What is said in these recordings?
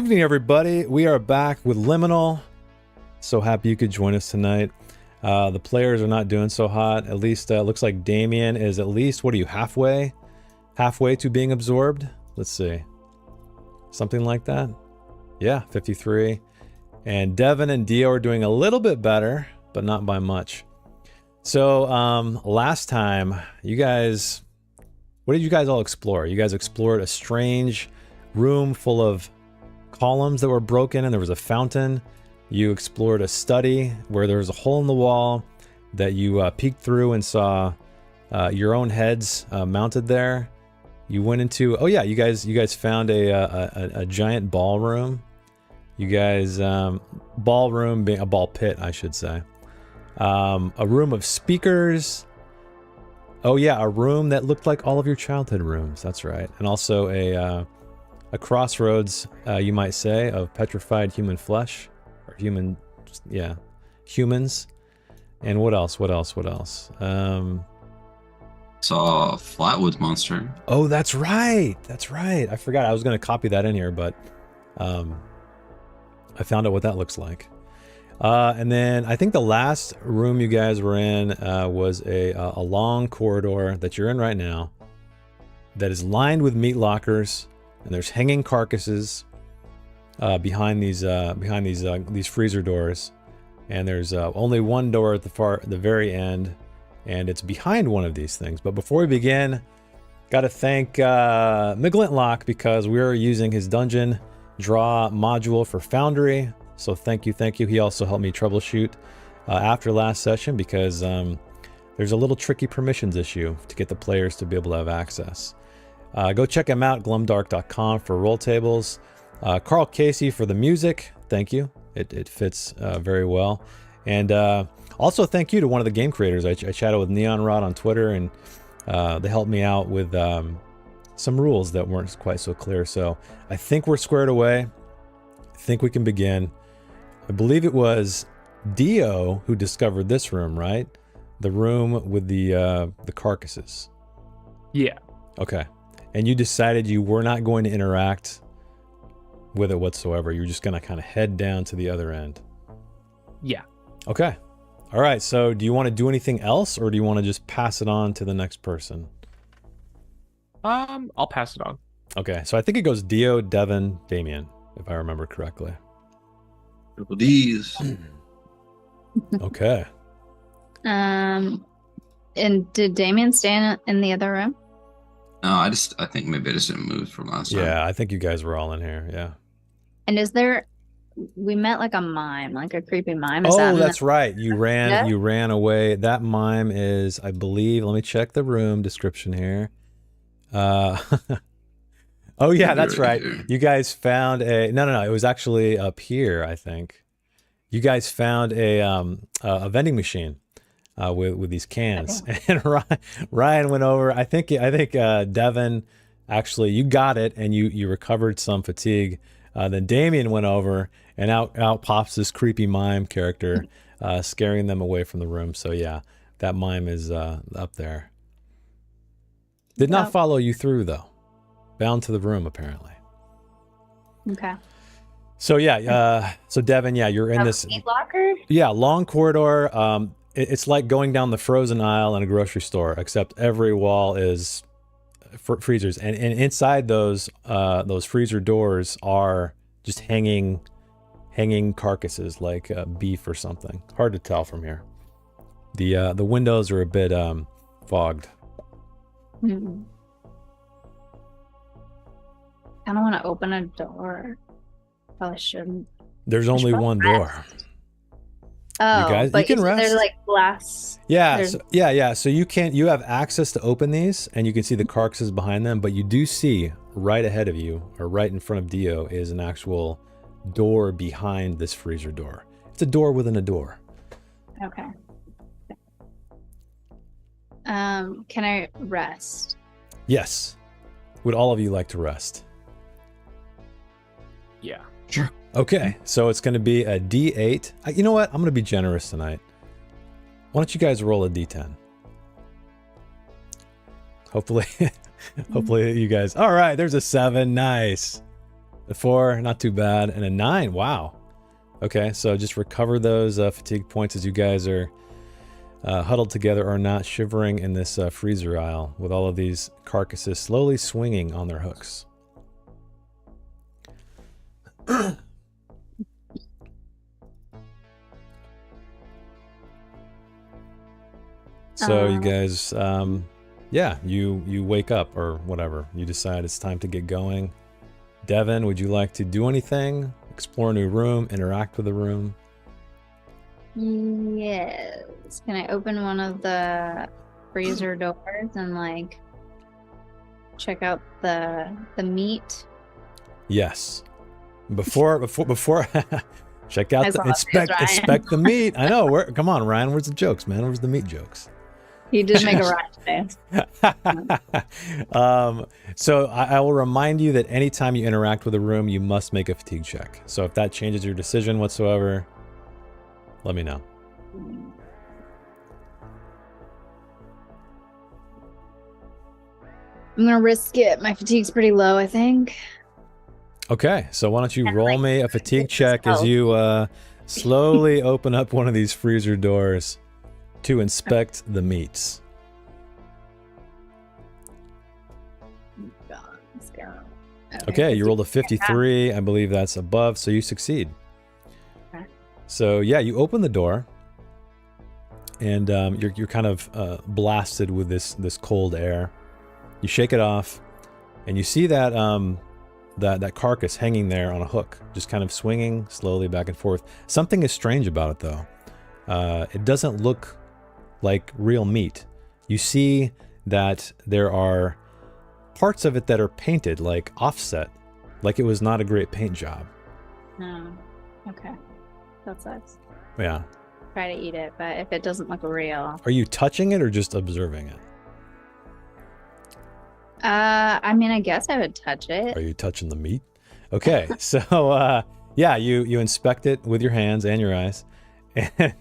evening, everybody. We are back with Liminal. So happy you could join us tonight. The players are not doing so hot. At least looks like Damien is at least, what are you, halfway to being absorbed? Let's see. Something like that. Yeah, 53. And Devin and Dio are doing a little bit better, but not by much. So last time, you guys, what did you guys all explore? You guys explored a strange room full of columns that were broken, and there was a fountain. You explored a study where there was a hole in the wall that you peeked through and saw your own heads mounted there. You went into, oh yeah, you guys found a giant ballroom. You guys, ballroom being a ball pit, I should say. A room of speakers. Oh yeah, a room that looked like all of your childhood rooms. That's right. And also a crossroads, you might say, of petrified human flesh. Or human, yeah, humans. And what else? Saw a flatwoods monster. Oh, that's right. I forgot. I was going to copy that in here, but I found out what that looks like. And then I think the last room you guys were in was a long corridor that you're in right now that is lined with meat lockers, and there's hanging carcasses behind these freezer doors, and there's only one door at the very end, and it's behind one of these things. But before we begin, got to thank Miglintlock, because we're using his dungeon draw module for Foundry. So thank you. He also helped me troubleshoot after last session, because there's a little tricky permissions issue to get the players to be able to have access. Go check him out, glumdark.com, for roll tables. Carl Casey for the music, thank you. It fits very well. And also thank you to one of the game creators. I chatted with Neon Rod on Twitter, and they helped me out with some rules that weren't quite so clear. So I think we're squared away. I think we can begin. I believe it was Dio who discovered this room, right? The room with the carcasses. Yeah. Okay. And you decided you were not going to interact with it whatsoever. You're just going to kind of head down to the other end. Yeah. Okay. All right. So do you want to do anything else, or do you want to just pass it on to the next person? I'll pass it on. Okay. So I think it goes Dio, Devin, Damien, if I remember correctly. Triple D's. Okay. And did Damien stay in the other room? No, I think maybe I just didn't move from last time. Yeah, I think you guys were all in here. Yeah. And we met like a mime, like a creepy mime. That's right. You ran away. That mime is, I believe, let me check the room description here. Oh yeah, that's right. You guys found no, it was actually up here, I think. You guys found a vending machine with these cans. Okay. And Ryan went over. I think Devin, actually, you got it, and you recovered some fatigue. Then Damien went over, and out pops this creepy mime character, scaring them away from the room. So yeah, that mime is up there. Did not follow you through though. Bound to the room, apparently. Okay. So yeah, so Devin, yeah, you're in this meat locker? Yeah, long corridor. It's like going down the frozen aisle in a grocery store, except every wall is freezers, and inside those freezer doors are just hanging carcasses, like beef or something. Hard to tell from here. The windows are a bit fogged. Mm-hmm. I don't want to open a door. Probably shouldn't. There's only one door. Oh, you guys, but you can rest. They're like glass. Yeah, so you have access to open these, and you can see the carcasses behind them, but you do see right ahead of you, or right in front of Dio, is an actual door behind this freezer door. It's a door within a door. Okay. Can I rest? Yes. Would all of you like to rest? Yeah. Sure. Okay, so it's going to be a D8. You know what? I'm going to be generous tonight. Why don't you guys roll a D10? Hopefully you guys... All right, there's a 7. Nice. A 4, not too bad, and a 9. Wow. Okay, so just recover those fatigue points as you guys are huddled together or not, shivering in this freezer aisle with all of these carcasses slowly swinging on their hooks. So you guys, yeah, you wake up or whatever. You decide it's time to get going. Devin, would you like to do anything? Explore a new room, interact with the room? Yes. Can I open one of the freezer doors and like check out the meat? Yes. Before check out I the saw this, Ryan. inspect the meat. I know. Come on, Ryan. Where's the jokes, man? Where's the meat jokes? He did make a Ryan face. So I will remind you that anytime you interact with a room, you must make a fatigue check. So if that changes your decision whatsoever, let me know. I'm gonna risk it. My fatigue's pretty low, I think. Okay, so why don't you roll me a fatigue check as you slowly open up one of these freezer doors to inspect the meats. Okay, you rolled a 53. I believe that's above, so you succeed. Okay. So yeah, you open the door, and you're kind of blasted with this cold air. You shake it off, and you see that that carcass hanging there on a hook, just kind of swinging slowly back and forth. Something is strange about it, though. It doesn't look like real meat. You see that there are parts of it that are painted, like offset, like it was not a great paint job. No. Okay. That sucks. Yeah. Try to eat it, but if it doesn't look real. Are you touching it or just observing it? I mean, I guess I would touch it. Are you touching the meat? Okay, so yeah, you inspect it with your hands and your eyes, and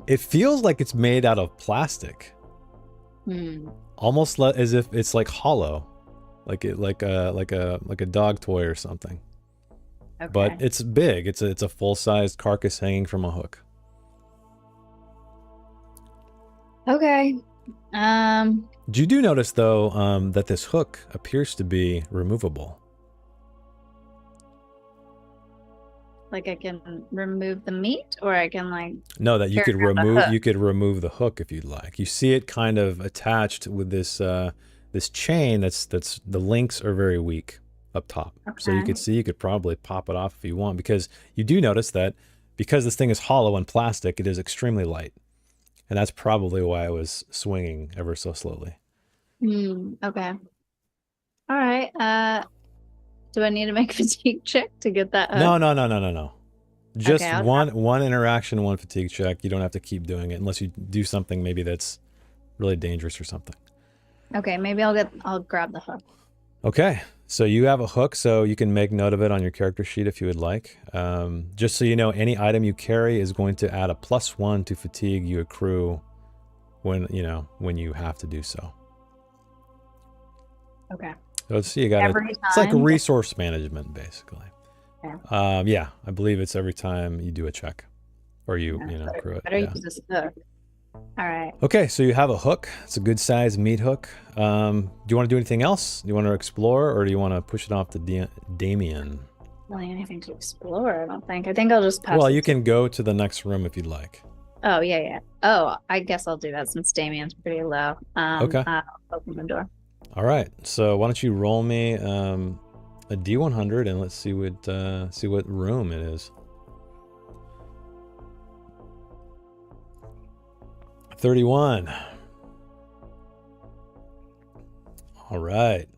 it feels like it's made out of plastic. Almost as if it's like hollow, like a dog toy or something. Okay. But it's big. It's a full-sized carcass hanging from a hook. Okay. You do notice though that this hook appears to be removable. Like I can remove the meat, or I can like. No, that you could remove the hook if you'd like. You see it kind of attached with this this chain that's the links are very weak up top. Okay. So you could probably pop it off if you want, because you do notice that because this thing is hollow and plastic, it is extremely light. And that's probably why it was swinging ever so slowly. Okay. All right. Do I need to make a fatigue check to get that hook? No. Just okay, one interaction, one fatigue check. You don't have to keep doing it unless you do something maybe that's really dangerous or something. Okay, maybe I'll grab the hook. Okay, so you have a hook, so you can make note of it on your character sheet if you would like. Just so you know, any item you carry is going to add a +1 to fatigue you accrue when you have to do so. Okay. So let's see, it's like a resource management basically. Okay. Yeah, I believe it's every time you do a check or you accrue it. Better use this hook. All right. Okay, so you have a hook. It's a good sized meat hook. Do you want to do anything else? Do you want to explore, or do you want to push it off to Damien? Really anything to explore, I don't think. I think I'll just pass. Well, you can go to the next room if you'd like. Oh, yeah. Oh, I guess I'll do that since Damien's pretty low. Okay. I'll open the door. All right. So why don't you roll me a D100 and let's see what room it is. 31. All right.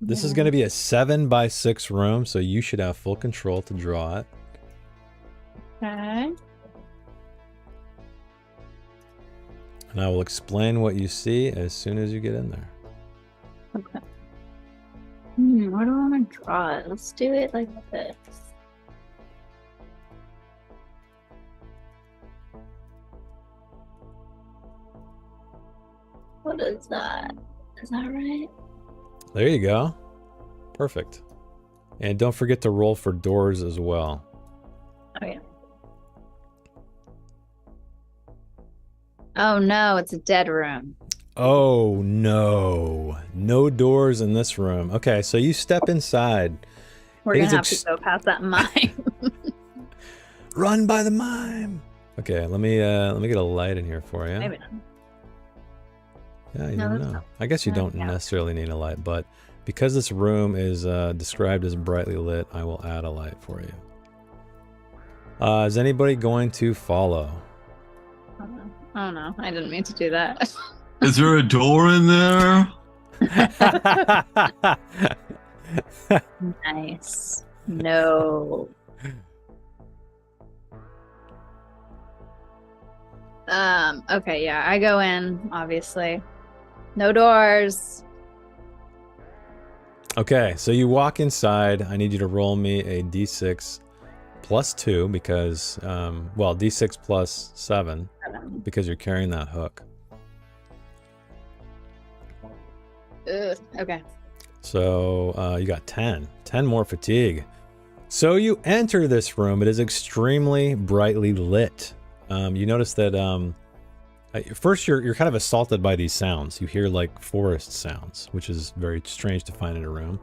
This is going to be a 7x6 room, so you should have full control to draw it. Okay. And I will explain what you see as soon as you get in there. Okay. Where do I want to draw it? Let's do it like this. What is that? Is that right? There you go. Perfect. And don't forget to roll for doors as well. Oh yeah. Oh no, it's a dead room. Oh no. No doors in this room. Okay, so you step inside. We're It gonna is have to go past that mine. Run by the mime. Okay, let me get a light in here for you. Maybe not. Yeah, you No, never that's know. not- I guess you don't yeah. necessarily need a light, but because this room is described as brightly lit, I will add a light for you. Is anybody going to follow? Oh no, I didn't mean to do that. Is there a door in there? Nice. No. Okay, yeah, I go in, obviously. No doors. Okay, so you walk inside. I need you to roll me a d6 plus 2 because, well, d6 plus 7 because you're carrying that hook. Ugh, okay. So you got 10. 10 more fatigue. So you enter this room. It is extremely brightly lit. You notice that first you're kind of assaulted by these sounds. You hear like forest sounds, which is very strange to find in a room.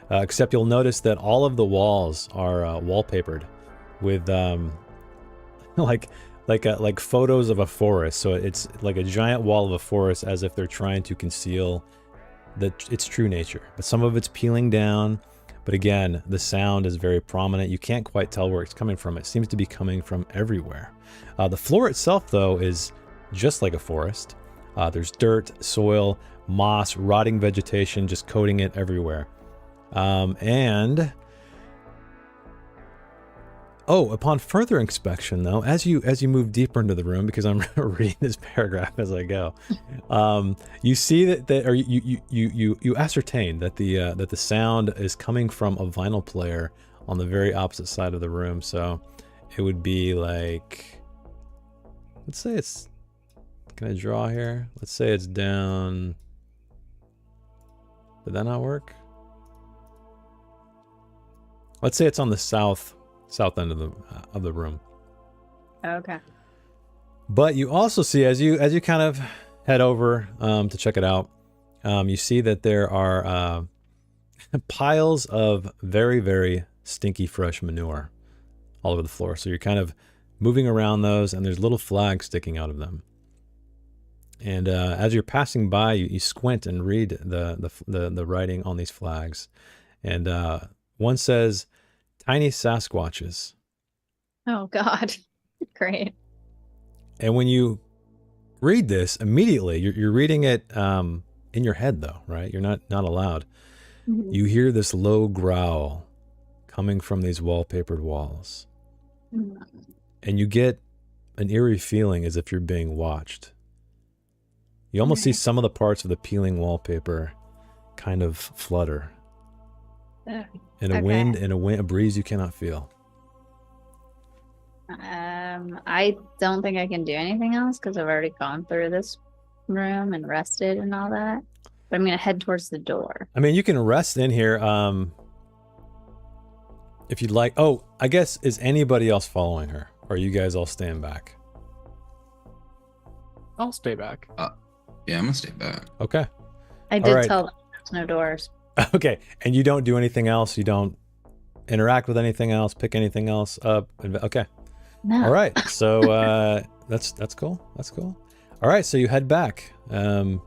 Except you'll notice that all of the walls are wallpapered with like photos of a forest. So it's like a giant wall of a forest, as if they're trying to conceal its true nature. But some of it's peeling down. But again, the sound is very prominent. You can't quite tell where it's coming from. It seems to be coming from everywhere. The floor itself, though, is just like a forest. There's dirt, soil, moss, rotting vegetation, just coating it everywhere. Upon further inspection, though, as you move deeper into the room, because I'm reading this paragraph as I go, you see or you ascertain that the sound is coming from a vinyl player on the very opposite side of the room. So it would be like, let's say it's, can I draw here? Let's say it's down. Did that not work? Let's say it's on the south end of the room. Okay. But you also see, as you kind of head over to check it out, you see that there are piles of very, very stinky fresh manure all over the floor. So you're kind of moving around those, and there's little flags sticking out of them. And as you're passing by, you squint and read the writing on these flags. And one says, "Tiny Sasquatches." Oh God. Great. And when you read this, immediately, you're reading it in your head, though, right? You're not aloud. Mhm. You hear this low growl coming from these wallpapered walls. Mhm. And you get an eerie feeling as if you're being watched. You almost see some of the parts of the peeling wallpaper kind of flutter. Ugh. In a breeze you cannot feel. I don't think I can do anything else because I've already gone through this room and rested and all that. But I'm gonna head towards the door. I mean, you can rest in here if you'd like. Oh, I guess, is anybody else following her? Or are you guys all staying back? I'll stay back. Yeah, I'm gonna stay back. Okay. I did right. tell them there's no doors. Okay. And you don't do anything else? You don't interact with anything else? Pick anything else up? Okay. No. All right. So that's cool. That's cool. All right. So you head back. I'm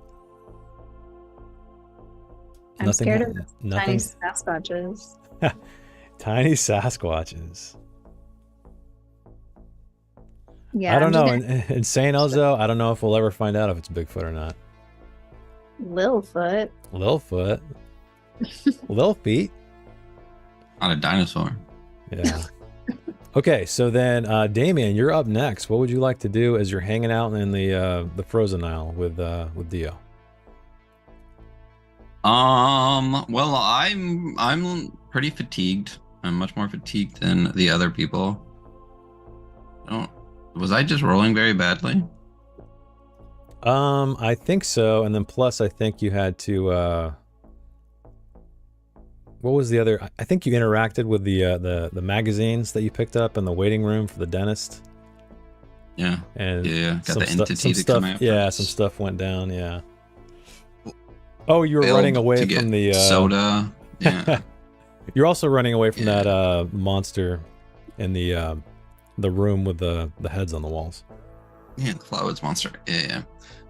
scared of tiny Sasquatches. Tiny Sasquatches. Yeah. I don't know. In St. Elzo, I don't know if we'll ever find out if it's Bigfoot or not. Littlefoot. Littlefoot. Little feet. Not a dinosaur. Yeah. Okay, so then Damien, you're up next. What would you like to do as you're hanging out in the frozen aisle with Dio? Well, I'm pretty fatigued. I'm much more fatigued than the other people. Was I just rolling very badly? I think so, and then plus I think you had to what was the other? I think you interacted with the magazines that you picked up in the waiting room for the dentist. Yeah. And Yeah. Got some the entity some to stuff. come out. Yeah, some stuff went down. Yeah. Oh, you were Failed running away to from get the soda. Yeah. You're also running away from Yeah. that monster in the room with the heads on the walls. Yeah, the Floodwoods monster. Yeah.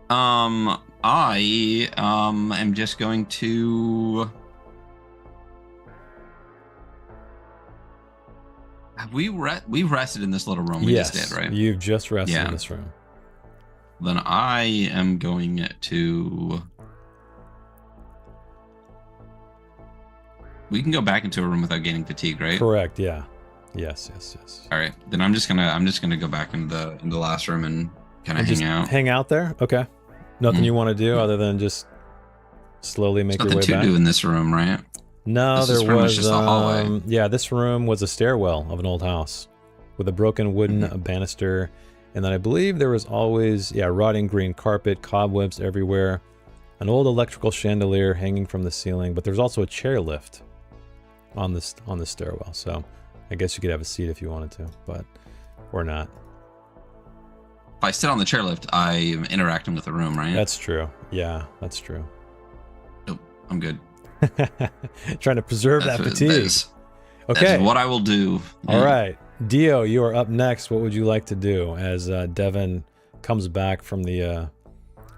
I am just going to. Have we've rested in this little room we Yes, just did, right? you've just rested Yeah. in this room. Then I am going to. We can go back into a room without gaining fatigue, right? Correct. Yeah. Yes. All right. Then I'm just gonna go back into the last room and kind of hang out. Hang out there. Okay. Nothing you want to do other than just slowly make There's your way nothing to back. do in this room, right? No, This there is pretty much was just a hallway. yeah, this room was a stairwell of an old house with a broken wooden banister, and then I believe there was always rotting green carpet, cobwebs everywhere, an old electrical chandelier hanging from the ceiling, but there's also a chairlift on this stairwell. So I guess you could have a seat if you wanted to, but or not. If I sit on the chairlift, I am interacting with the room, right? That's true. Yeah, that's true. Nope, I'm good. Trying to preserve that fatigue. Okay. That's what I will do. All right. Dio, you are up next. What would you like to do as Devin comes back from the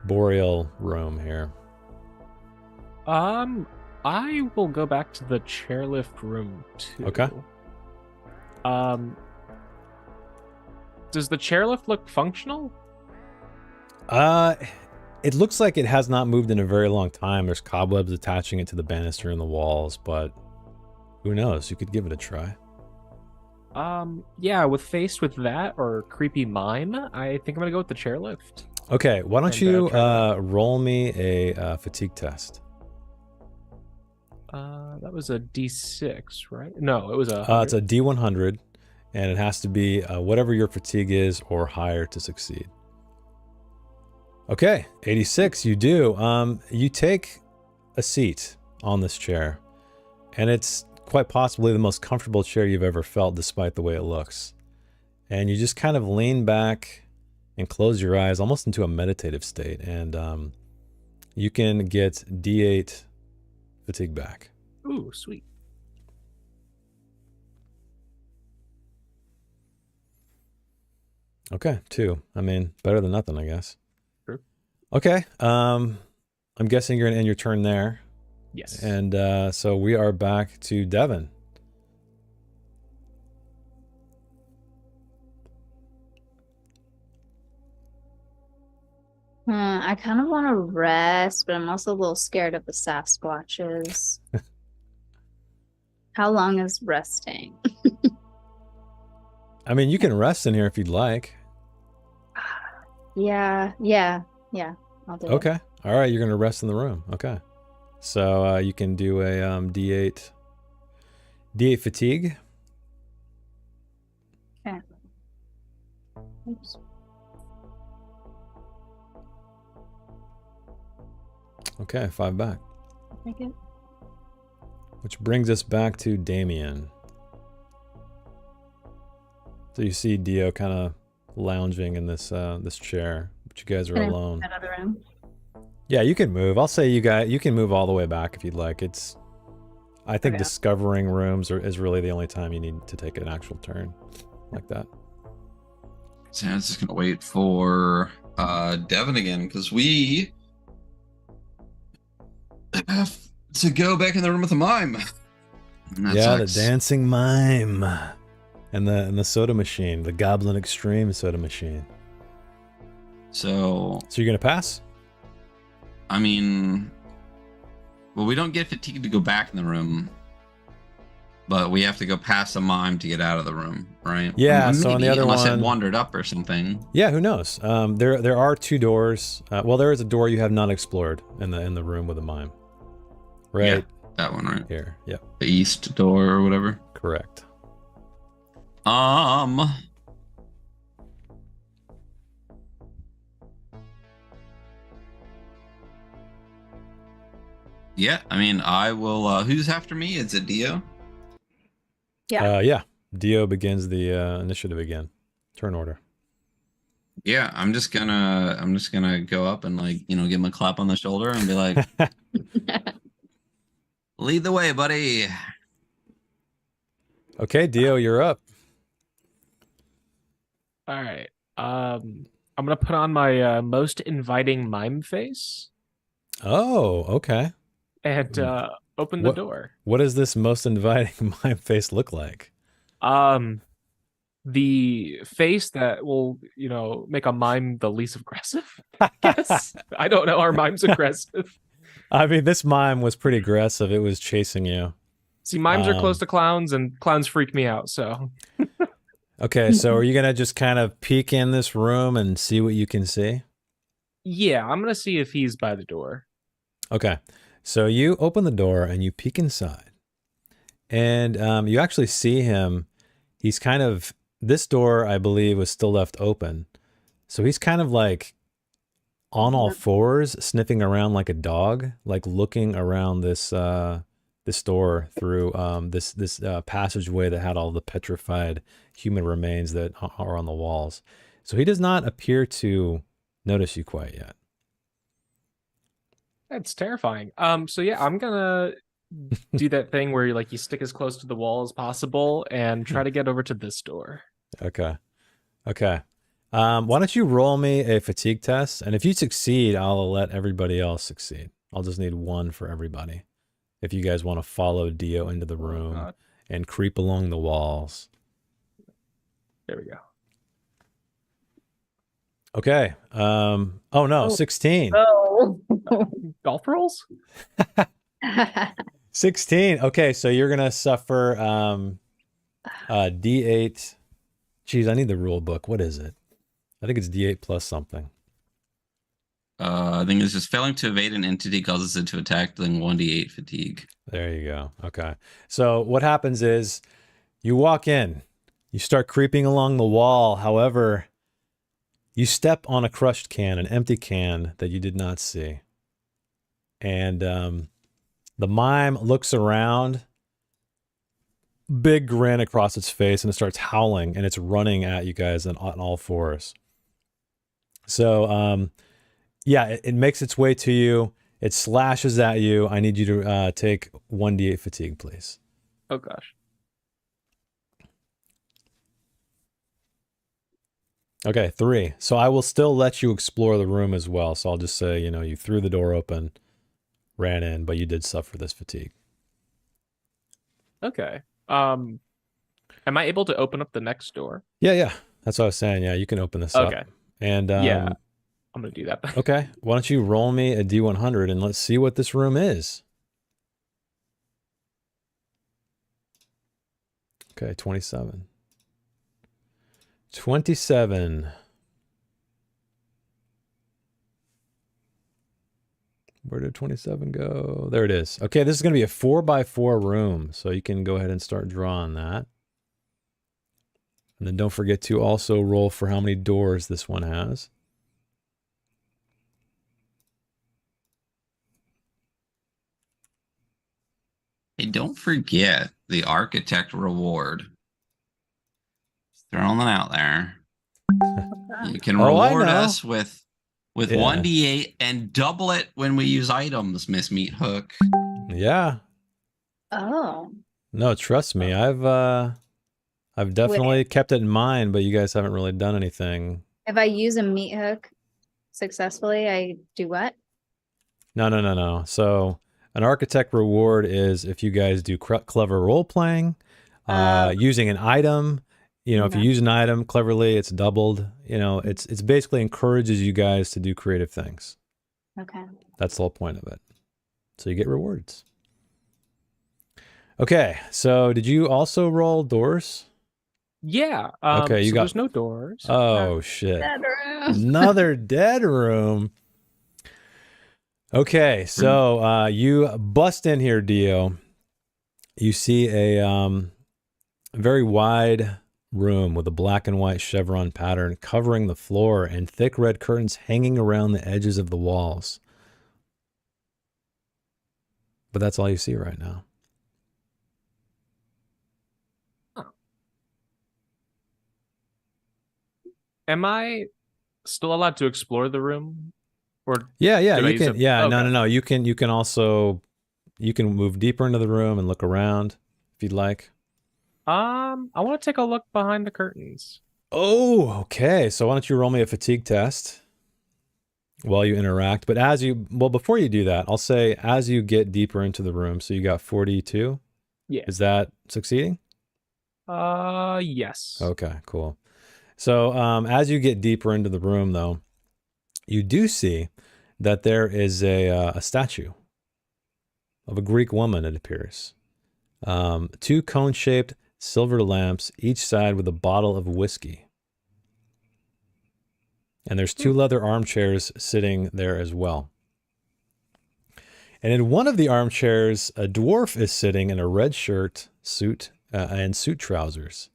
boreal room here? I will go back to the chairlift room too. Okay. Does the chairlift look functional? It looks like it has not moved in a very long time. There's cobwebs attaching it to the banister in the walls, but who knows? You could give it a try. Yeah, faced with that or creepy mime, I think I'm gonna go with the chairlift. Okay, why don't And, you try that. roll me a fatigue test? That was a D6, right? No, it was a. It's a D100, and it has to be whatever your fatigue is or higher to succeed. Okay, 86, you do. You take a seat on this chair, and it's quite possibly the most comfortable chair you've ever felt, despite the way it looks. And you just kind of lean back and close your eyes, almost into a meditative state, and you can get D8 fatigue back. Ooh, sweet. Okay, 2. I mean, better than nothing, I guess. True. Okay, I'm guessing you're gonna end your turn there. Yes. And so we are back to Devin. I kind of want to rest, but I'm also a little scared of the Sasquatches. How long is resting? I mean, you can rest in here if you'd like. Yeah. I'll do it. Okay. All right, you're going to rest in the room. Okay. So you can do a D8 fatigue. Okay. Oops. Okay, 5 back. Take it. Which brings us back to Damien. So you see Dio kind of lounging in this this chair, but you guys are Can I move alone. that other room? Yeah, you can move. I'll say you can move all the way back if you'd like. I think Okay. discovering rooms is really the only time you need to take an actual turn like that. So I was just gonna wait for Devin again because we have to go back in the room with the mime. And that Yeah, sucks. the dancing mime, and the soda machine, the Goblin Extreme soda machine. So So you're gonna pass? I mean, well, we don't get fatigued to go back in the room, but we have to go past the mime to get out of the room, right? Yeah, so on the other unless one- it wandered up or something. Yeah, who knows? There are 2 doors. Well, there is a door you have not explored in the room with the mime. Right Yeah, that one, right? here. Yep, The east door or whatever. correct. Yeah, I mean, I will. Who's after me? Is it Dio? Yeah. Yeah. Dio begins the initiative again. Turn order. Yeah, I'm just gonna go up and like give him a clap on the shoulder and be like, lead the way, buddy. Okay, Dio, you're up. All right. I'm gonna put on my most inviting mime face Oh, okay. and open the What door. what does this most inviting mime face look like? Um, the face that will, make a mime the least aggressive. I guess. I don't know. Are mimes aggressive? I mean, this mime was pretty aggressive. It was chasing you. See, mimes are close to clowns, and clowns freak me out. So Okay, so are you gonna just kind of peek in this room and see what you can see? yeah, I'm gonna see if he's by the door. Okay, so you open the door and you peek inside, and you actually see him. He's kind of, this door, I believe, was still left open, so he's kind of like on all fours, sniffing around like a dog, like looking around this this door through this passageway that had all the petrified human remains that are on the walls. So he does not appear to notice you quite yet. That's terrifying. So yeah, I'm gonna do that thing where you stick as close to the wall as possible and try to get over to this door. Okay. Okay. Why don't you roll me a fatigue test? And if you succeed, I'll let everybody else succeed. I'll just need one for everybody. If you guys want to follow Dio into the room and creep along the walls. There we go. Okay. Oh no, 16. Oh. Golf rolls? 16. Okay, so you're gonna suffer D8. Geez, I need the rule book. What is it? I think it's D8 plus something. I think it's just failing to evade an entity causes it to attack, then 1d8 fatigue. There you go. Okay. So what happens is you walk in, you start creeping along the wall. However, you step on a crushed can, an empty can that you did not see. And the mime looks around, big grin across its face, and it starts howling, and it's running at you guys on all fours. So, yeah, it makes its way to you. It slashes at you. I need you to take 1d8 fatigue, please. Oh gosh. Okay, 3. So I will still let you explore the room as well. So I'll just say, you threw the door open, ran in, but you did suffer this fatigue. Okay. Am I able to open up the next door? Yeah. That's what I was saying. Yeah, you can open this up. Okay. And yeah, I'm gonna do that. Okay, why don't you roll me a D100 and let's see what this room is. Okay, 27. 27. Where did 27 go? There it is. Okay, this is going to be a 4x4 room, so you can go ahead and start drawing that. And then don't forget to also roll for how many doors this one has. Hey, don't forget the architect reward. Throwing that out there. You can reward us with 1d8 and double it when we use items, Miss Meat Hook. Yeah. Oh. No, trust me. I've definitely kept it in mind, but you guys haven't really done anything. If I use a meat hook successfully, I do what? No. So an architect reward is if you guys do clever role playing, using an item. If you use an item cleverly, it's doubled. It's basically encourages you guys to do creative things. Okay. That's the whole point of it. So you get rewards. Okay, so did you also roll doors? Yeah. Okay, you there's no doors. Oh shit! Dead room. Another dead room. Okay, so you bust in here, Dio. You see a very wide room with a black and white chevron pattern covering the floor and thick red curtains hanging around the edges of the walls. But that's all you see right now. Am I still allowed to explore the room? Or Yeah, did I you use can. a- Yeah, okay. no. You can also move deeper into the room and look around if you'd like. I want to take a look behind the curtains. Oh, okay. So why don't you roll me a fatigue test while you interact? But before you do that, I'll say as you get deeper into the room, so you got 42. Yeah. Is that succeeding? Yes. Okay, cool. So as you get deeper into the room, though, you do see that there is a statue of a Greek woman, it appears. 2 cone-shaped silver lamps, each side with a bottle of whiskey. And there's 2 leather armchairs sitting there as well. And in one of the armchairs, a dwarf is sitting in a red shirt, suit, and suit trousers.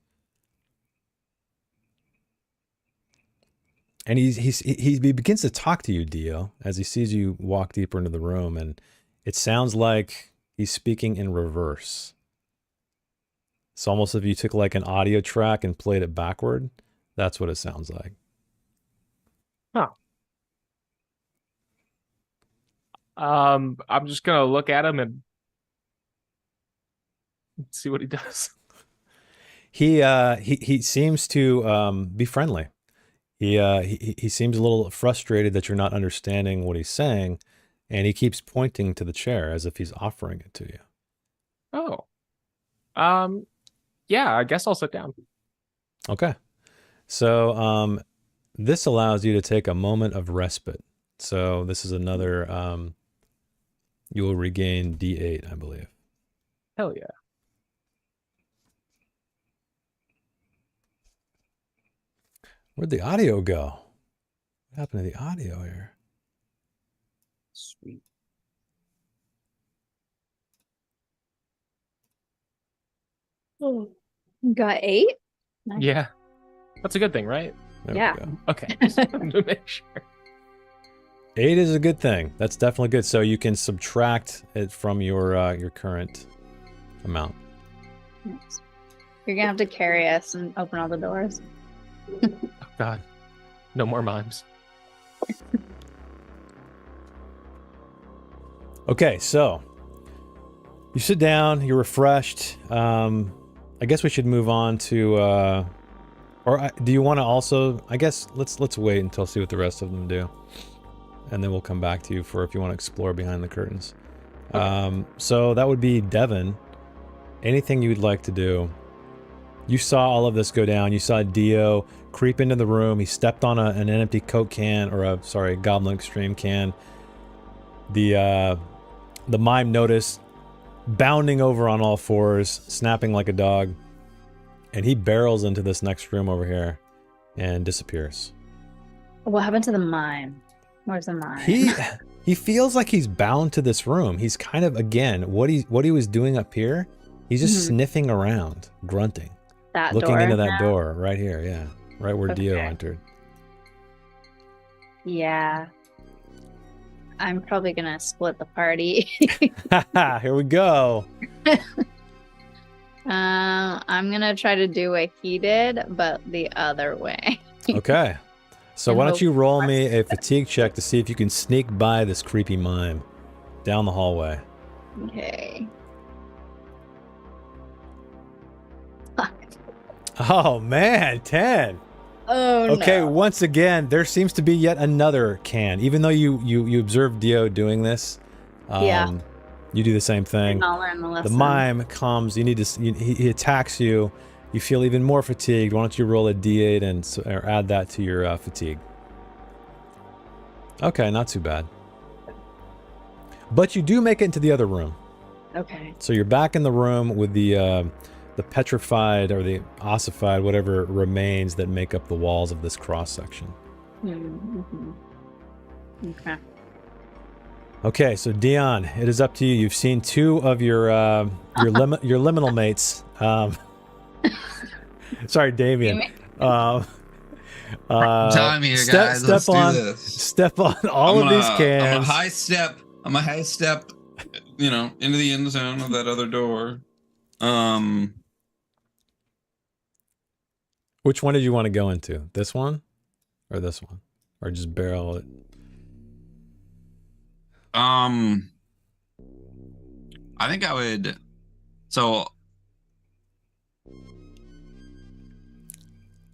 And he begins to talk to you, Dio, as he sees you walk deeper into the room, and it sounds like he's speaking in reverse. It's almost if you took like an audio track and played it backward. That's what it sounds like. Huh. I'm just gonna look at him and see what he does. He seems to be friendly. He seems a little frustrated that you're not understanding what he's saying, and he keeps pointing to the chair as if he's offering it to you. Oh. Yeah, I guess I'll sit down. Okay. So this allows you to take a moment of respite. So this is another you will regain D8, I believe. Hell yeah. Where'd the audio go? What happened to the audio here? Sweet. Got 8? Nice. Yeah. That's a good thing, right? There Yeah. we go. Okay. Just wanted to make sure. 8 is a good thing. That's definitely good. So you can subtract it from your current amount. Nice. You're gonna have to carry us and open all the doors. Oh God. No more mimes. Okay, so you sit down, you're refreshed. I guess we should move on to do you want to also, I guess let's wait until see what the rest of them do. And then we'll come back to you for if you want to explore behind the curtains. Okay. So that would be Devin. Anything you'd like to do? You saw all of this go down. You saw Dio creep into the room. He stepped on an empty Coke can, or Goblin Extreme can. The mime noticed, bounding over on all fours, snapping like a dog, and he barrels into this next room over here and disappears. What happened to the mime? Where's the mime? He feels like he's bound to this room. He's kind of, again, what he was doing up here, he's just sniffing around, grunting. Looking into that door right here, yeah. Right where Dio entered. Yeah. I'm probably gonna split the party. Here we go. I'm gonna try to do what he did, but the other way. Okay. So why don't you roll me a fatigue check to see if you can sneak by this creepy mime down the hallway. Okay. Oh man, 10. Oh no. Okay, once again, there seems to be yet another can. Even though you observed Dio doing this, you do the same thing. I'll learn the lesson. The mime comes. He attacks you. You feel even more fatigued. Why don't you roll a d8 or add that to your fatigue? Okay, not too bad. But you do make it into the other room. Okay. So you're back in the room with the petrified or the ossified, whatever remains that make up the walls of this cross section. Mm-hmm. Okay. Okay, so Dion, it is up to you. You've seen 2 of your liminal mates. Sorry, Damien. Time here, guys. Let's do this. Step on all of these cans. I'm a high step into the end zone of that other door. Which one did you want to go into? This one or this one? Or just barrel it? I think I would. So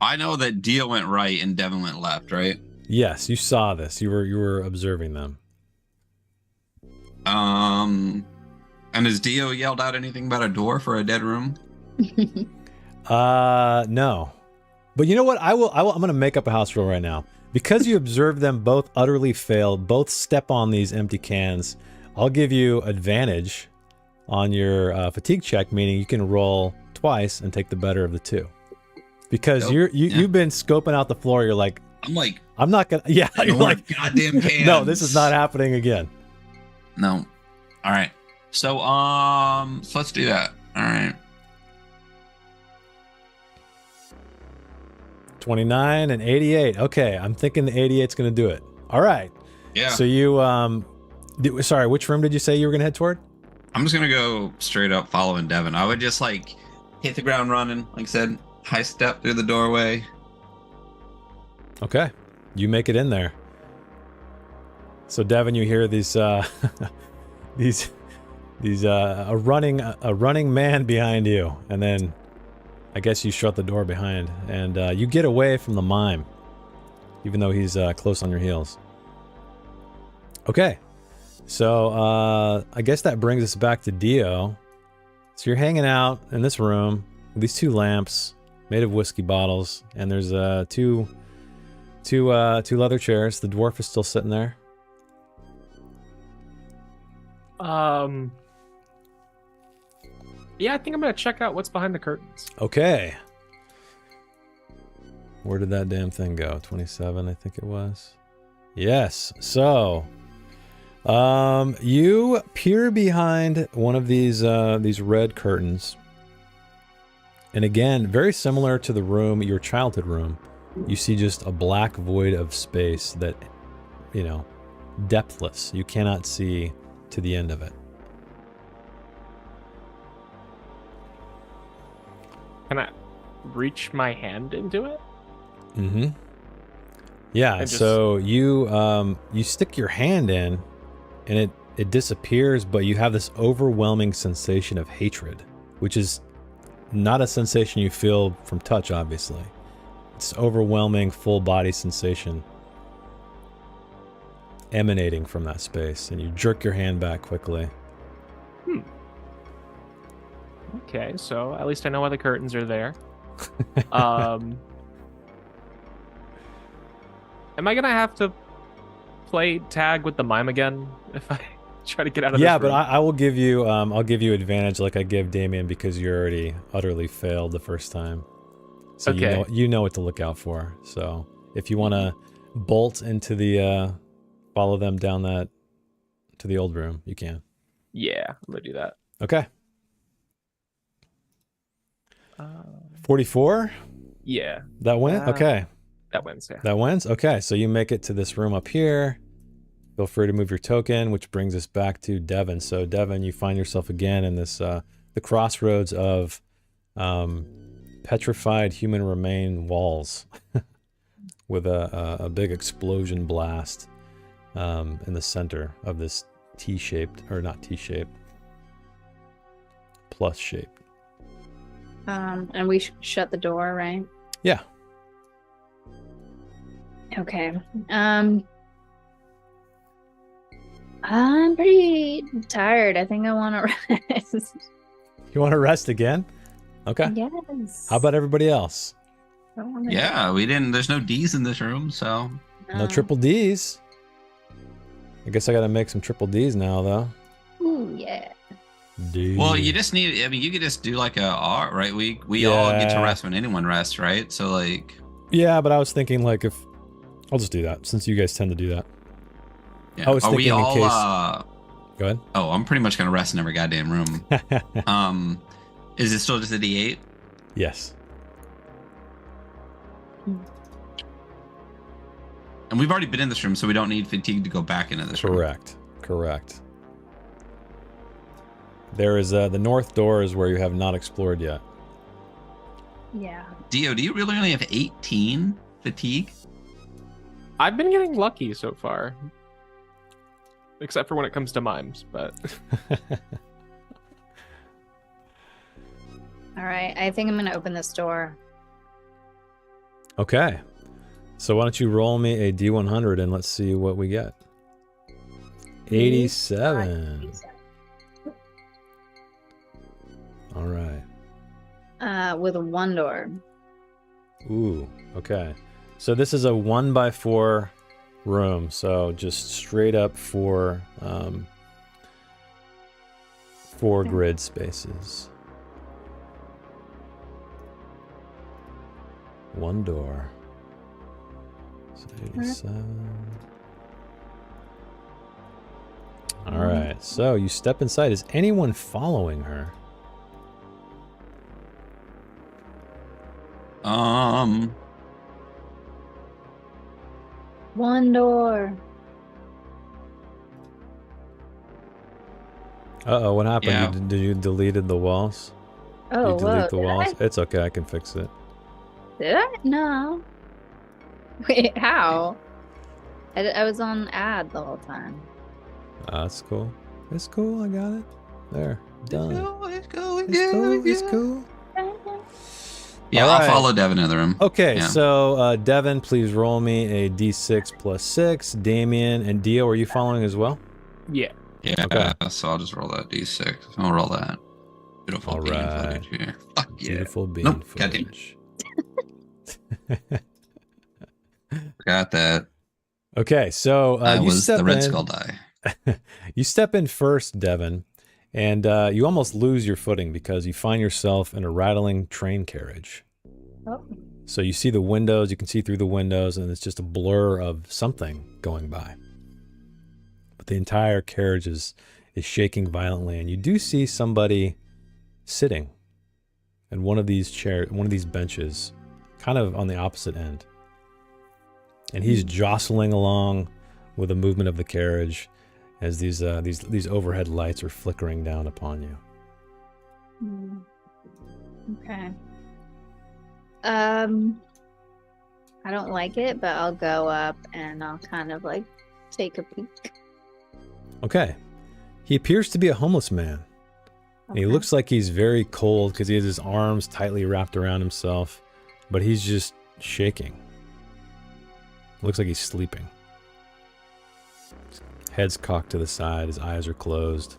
I know that Dio went right and Devin went left, right? Yes, you saw this. You were observing them. And has Dio yelled out anything about a door for a dead room? No. But you know what? I'm going to make up a house rule right now. Because you observed them both utterly fail, both step on these empty cans, I'll give you advantage on your fatigue check, meaning you can roll twice and take the better of the two. Because you've been scoping out the floor. You're like, I'm not gonna. Yeah, you're like, goddamn cans. No, this is not happening again. No. All right. So let's do that. All right. 29 and 88. Okay, I'm thinking the 88's gonna do it. All right. Yeah. So you sorry, which room did you say you were gonna head toward? I'm just gonna go straight up following Devin. I would just like hit the ground running, like I said, high step through the doorway. Okay, you make it in there. So Devin, you hear these a running man behind you, and then I guess you shut the door behind, and you get away from the mime, even though he's close on your heels. Okay, so I guess that brings us back to Dio. So you're hanging out in this room with these two lamps made of whiskey bottles, and there's two leather chairs. The dwarf is still sitting there. Yeah, I think I'm gonna check out what's behind the curtains. Okay. Where did that damn thing go? 27, I think it was. Yes. So, you peer behind one of these red curtains, and again, very similar to the room, your childhood room. You see just a black void of space that, depthless. You cannot see to the end of it. Can I reach my hand into it? Mm-hmm. Yeah, so you stick your hand in, and it disappears, but you have this overwhelming sensation of hatred, which is not a sensation you feel from touch, obviously. It's overwhelming, full body sensation emanating from that space, and you jerk your hand back quickly. Okay, so at least I know why the curtains are there. Am I gonna have to play tag with the mime again if I try to get out of this room? But I will give you I'll give you advantage like I give Damien, because you already utterly failed the first time. So okay. you know what to look out for. So if you want to bolt into the follow them down that to the old room, you can. Yeah, I'm gonna do that. Okay. 44? Yeah. That went? Okay. That wins, yeah. That wins? Okay, so you make it to this room up here. Feel free to move your token, which brings us back to Devin. So Devin, you find yourself again in this the crossroads of petrified human remain walls with a big explosion blast in the center of this T-shaped, or not T-shaped, plus shaped. And we shut the door, right? Yeah. Okay. I'm pretty tired. I think I want to rest. You want to rest again? Okay. Yes. How about everybody else? Yeah, we didn't. There's no D's in this room, so No triple D's. I guess I got to make some triple D's now, though. Ooh, yeah. D. Well, you just need. I mean, you could just do like a R, right? We all get to rest when anyone rests, right? So like. Yeah, but I was thinking like if I'll just do that since you guys tend to do that. Yeah. I was thinking in case. Go ahead. Oh, I'm pretty much gonna rest in every goddamn room. Is it still just a D8? Yes. And we've already been in this room, so we don't need fatigue to go back into this room. Correct. There is the north door is where you have not explored yet. Yeah. Dio, do you really only have 18 fatigue? I've been getting lucky so far. Except for when it comes to mimes, but All right. I think I'm gonna open this door. Okay. So why don't you roll me a D100 and let's see what we get. 87. All right. With a 1 door. Ooh, okay. So this is a 1x4 room, so just straight up four grid spaces. 1 door. So 87. All right, so you step inside. Is anyone following her? One door. Uh-oh, what happened? Yeah. Did you deleted the walls? Oh, you delete the did walls? I? It's okay, I can fix it. Did I? No. Wait, how? I was on ad the whole time. That's cool. It's cool, I got it. There, done. Let's go. It's cool. Yeah, All I'll right. follow Devin in the room. Okay, Yeah. so Devin, please roll me a d6 plus 6. Damien and Dio, are you following as well? yeah. Yeah, Okay. so I'll just roll that d6. I'll roll that. Beautiful All bean right. footage here. Fuck yeah. Beautiful bean Nope, goddamn. footage. Got that. Okay, so I you was step the Red in. Skull die. You step in first, Devin, and you almost lose your footing because you find yourself in a rattling train carriage. Oh. So you see the windows, you can see through the windows, and it's just a blur of something going by. But the entire carriage is shaking violently, and you do see somebody sitting in one of these benches, kind of on the opposite end. And he's jostling along with the movement of the carriage as these overhead lights are flickering down upon you. Okay. I don't like it, but I'll go up and I'll kind of like take a peek. Okay. He appears to be a homeless man. And he Okay. looks like he's very cold because he has his arms tightly wrapped around himself, but he's just shaking. Looks like he's sleeping. His head's cocked to the side, his eyes are closed.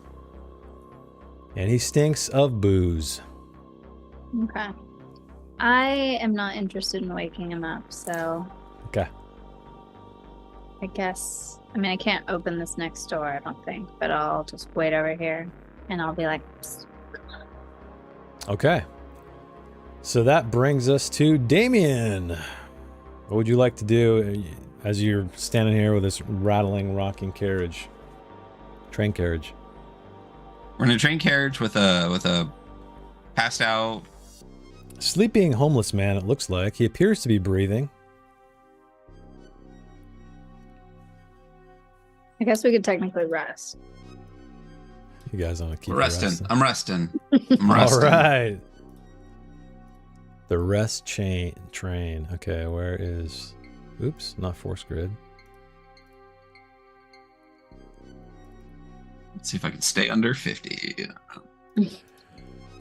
And he stinks of booze. Okay. I am not interested in waking him up, so Okay. I guess, I mean, I can't open this next door, I don't think, but I'll just wait over here and I'll be like, "Psst, come on." Okay. So that brings us to Damien. What would you like to do as you're standing here with this rattling, rocking carriage? Train carriage. We're in a train carriage with a passed out. Sleeping homeless man, it looks like. He appears to be breathing. I guess we could technically rest. You guys want to keep Resting. resting? I'm resting. I'm resting. All right. The rest train. Okay, where is... Oops, not force grid. Let's see if I can stay under 50.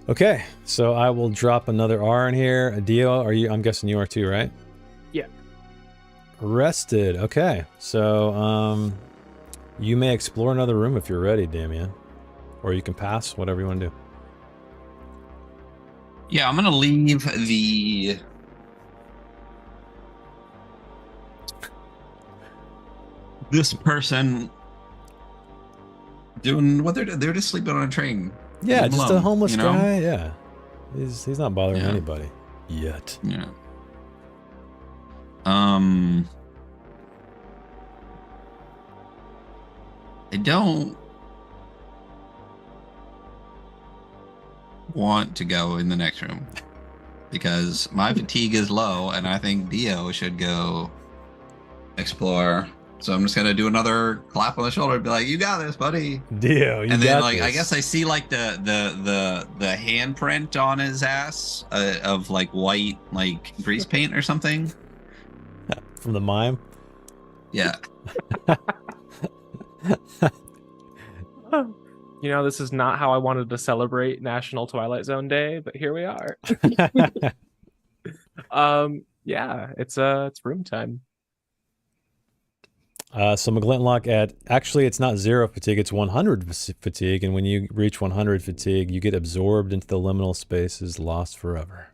Okay, so I will drop another R in here. Dio, are you? I'm guessing you are too, right? Yeah. Rested. Okay, so you may explore another room if you're ready, Damien, or you can pass. Whatever you want to do. Yeah, I'm gonna leave this person doing what they're just sleeping on a train. Yeah, Leave 'em just a alone, homeless you know? guy. Yeah, he's not bothering Yeah. anybody yet. Yeah. I don't want to go in the next room because my fatigue is low, and I think Dio should go explore So I'm just gonna do another clap on the shoulder and be like, "You got this, buddy." Dio, you And got then, like, this. I guess I see like the handprint on his ass of like white like grease paint or something. From the mime. Yeah. You know, this is not how I wanted to celebrate National Twilight Zone Day, but here we are. Yeah, it's room time. So McGlinlock actually it's not 0 fatigue, it's 100 fatigue, and when you reach 100 fatigue, you get absorbed into the liminal spaces, lost forever.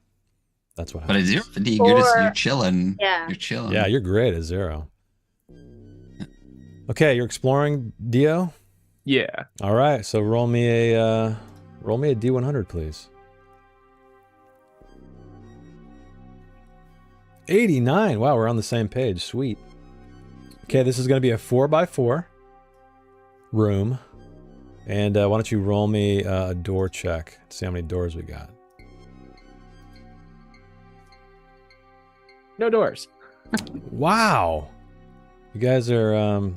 That's what But happens. at 0 fatigue, you're chilling. Yeah. You're chilling. Yeah, you're great at 0. Okay, you're exploring Dio? Yeah. All right, so roll me a D100, please. 89. Wow, we're on the same page. Sweet. Okay, this is going to be a 4x4 room. And why don't you roll me a door check to see how many doors we got. No doors. Wow. You guys are,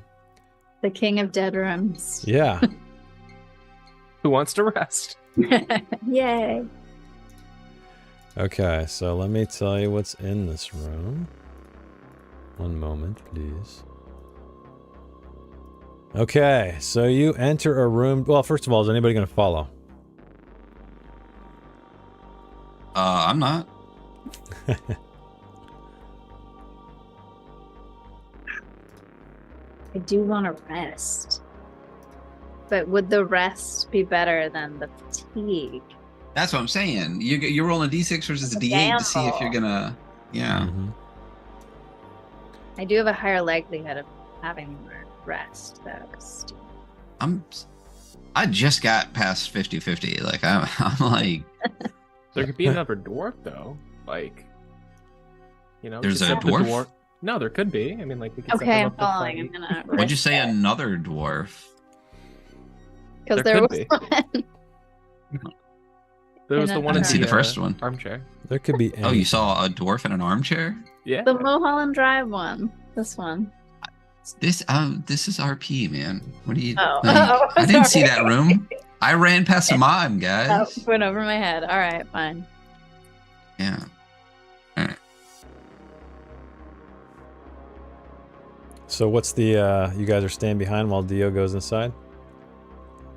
The king of dead rooms. yeah. Who wants to rest? Yay. Okay, so let me tell you what's in this room. One moment, please. Okay, so you enter a room. Well, first of all, is anybody going to follow? I'm not. I do want to rest. But would the rest be better than the fatigue? That's what I'm saying. You're rolling a D6 versus a D8 to see if you're gonna. Yeah. Mhm. I do have a higher likelihood of having more rest, though. 'Cause I just got past 50-50. Like I'm like. There could be another dwarf though. Like, you know, we There's could a set the dwarf? No, there could be. I mean, like we could set Okay, them I'm up to following. fight. I'm gonna. Would you say another dwarf? Because There there could was be. one. There was I the one didn't in see the first one. armchair. There could be. Oh, you saw a dwarf in an armchair? Yeah. The Mulholland Drive one. This one. This is RP, man. What do you? Oh. like, Oh, I didn't see sorry. that room. I ran past a mime, Oh, guys. went over my head. All right, fine. Yeah. So what's the, you guys are staying behind while Dio goes inside?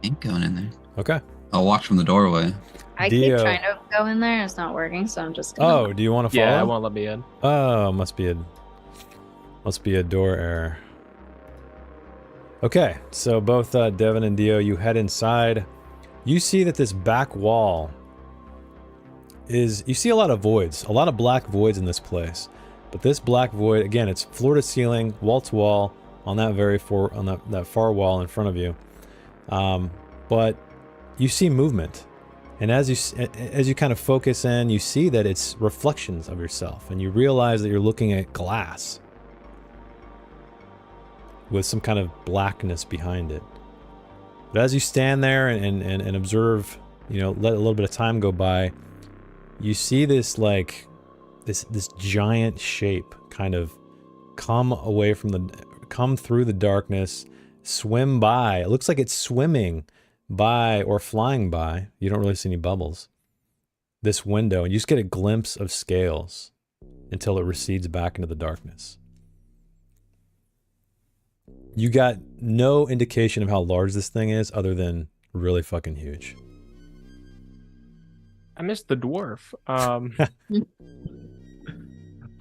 Ain't going in there. Okay. I'll watch from the doorway. I Dio. keep trying to go in there. It's not working, so I'm just gonna. Oh, do you want to follow? Yeah, it won't let me in. Oh, must be a door error. Okay, so both Devin and Dio, you head inside. You see that this back wall is, you see a lot of voids, a lot of black voids in this place. But this black void, again, it's floor to ceiling, wall to wall, on that that far wall in front of you. But you see movement, and as you kind of focus in, you see that it's reflections of yourself, and you realize that you're looking at glass with some kind of blackness behind it. But as you stand there and observe, you know, let a little bit of time go by, you see this like this giant shape kind of come through the darkness, swim by. It looks like it's swimming by or flying by. You don't really see any bubbles. This window, and you just get a glimpse of scales until it recedes back into the darkness. You got no indication of how large this thing is other than really fucking huge. I missed the dwarf.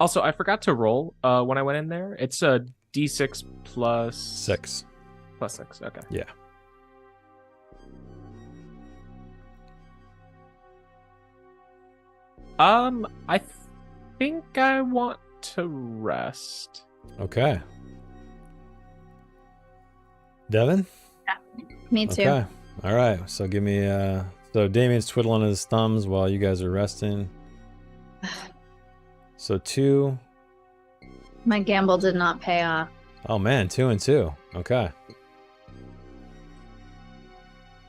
Also, I forgot to roll when I went in there. It's a D6 plus 6. Plus 6. Okay. Yeah. I think I want to rest. Okay. Devin? Me too. Okay. All right. So give me so Damien's twiddling his thumbs while you guys are resting. So 2. My gamble did not pay off. Oh man, 2 and 2. Okay.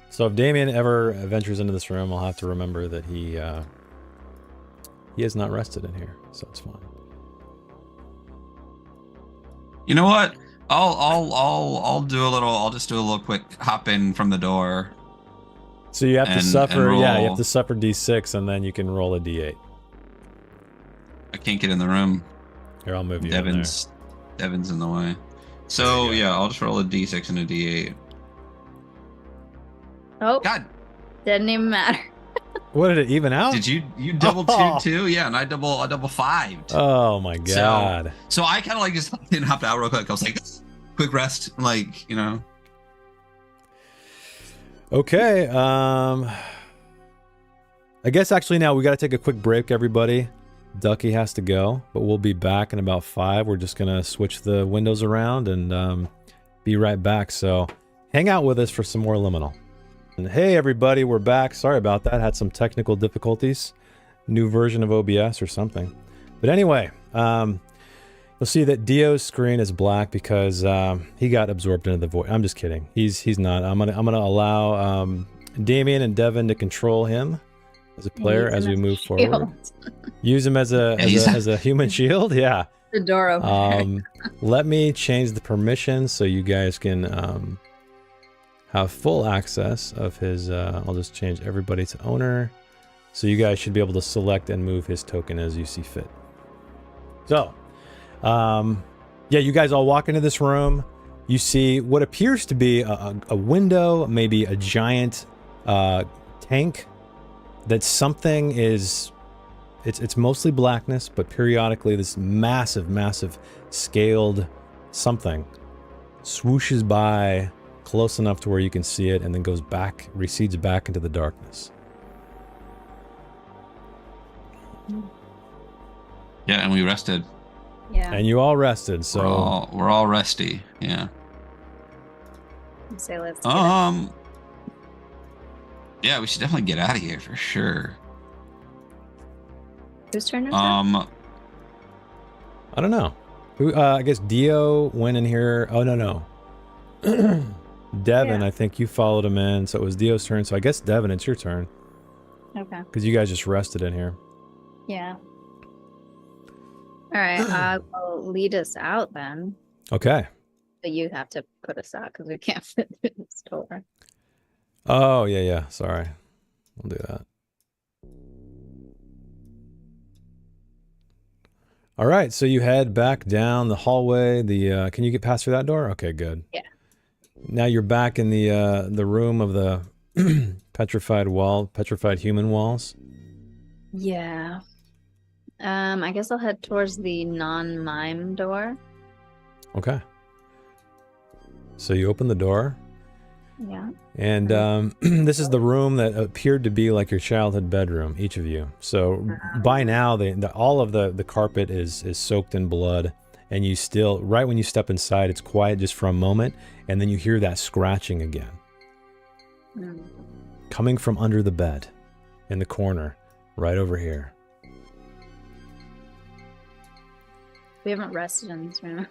So if Damien ever ventures into this room, I'll have to remember that he has not rested in here, so it's fine. You know what? I'll do a little. I'll just do a little quick hop in from the door. So you have to suffer. And Yeah, you have to suffer D6, and then you can roll a D8. I can't get in the room. Here, I'll move you in there. Devin's in the way. So yeah, I'll just roll a D6 and a D8. Oh, God, didn't even matter. What did it even out? did you double two too? Yeah, and I double 5'd. Oh my god. So I kind of like just didn't hop out real quick. I was like, quick rest, like, you know. Okay. I guess actually now we got to take a quick break, everybody. Ducky has to go, but we'll be back in about 5. We're just gonna switch the windows around and be right back. So hang out with us for some more Liminal. And hey everybody, we're back. Sorry about that. Had some technical difficulties. New version of OBS or something. But anyway, you'll see that Dio's screen is black because he got absorbed into the void. I'm just kidding. He's not. I'm gonna allow Damien and Devin to control him as a player as we move forward. Use him as a human shield. Yeah. The door opener. Let me change the permissions so you guys can have full access of his. I'll just change everybody to owner, so you guys should be able to select and move his token as you see fit. So, yeah, you guys all walk into this room. You see what appears to be a window, maybe a giant tank. That something is. It's mostly blackness, but periodically this massive scaled something swooshes by close enough to where you can see it and then goes back, recedes back into the darkness. Yeah, and we rested. Yeah. And you all rested, so we're all resty. Yeah. So let's get it. Yeah, we should definitely get out of here for sure. Whose turn is it? I don't know. Who? I guess Dio went in here. Oh no. Devin, Yeah. I think you followed him in, so it was Dio's turn. So I guess Devin, it's your turn Okay. because you guys just rested in here. Yeah. All right. I'll lead us out then. Okay. But you have to put us out because we can't fit through this door. Oh yeah. Sorry, I'll do that. All right, so you head back down the hallway. The can you get past through that door? Okay, good. Yeah. Now you're back in the room of the petrified human walls. Yeah. I guess I'll head towards the non-mime door. Okay. So you open the door. Yeah. And this is the room that appeared to be like your childhood bedroom, each of you. So by now, all of the carpet is soaked in blood, and you still, right when you step inside, it's quiet just for a moment, and then you hear that scratching again. Coming from under the bed, in the corner, right over here. We haven't rested in this room.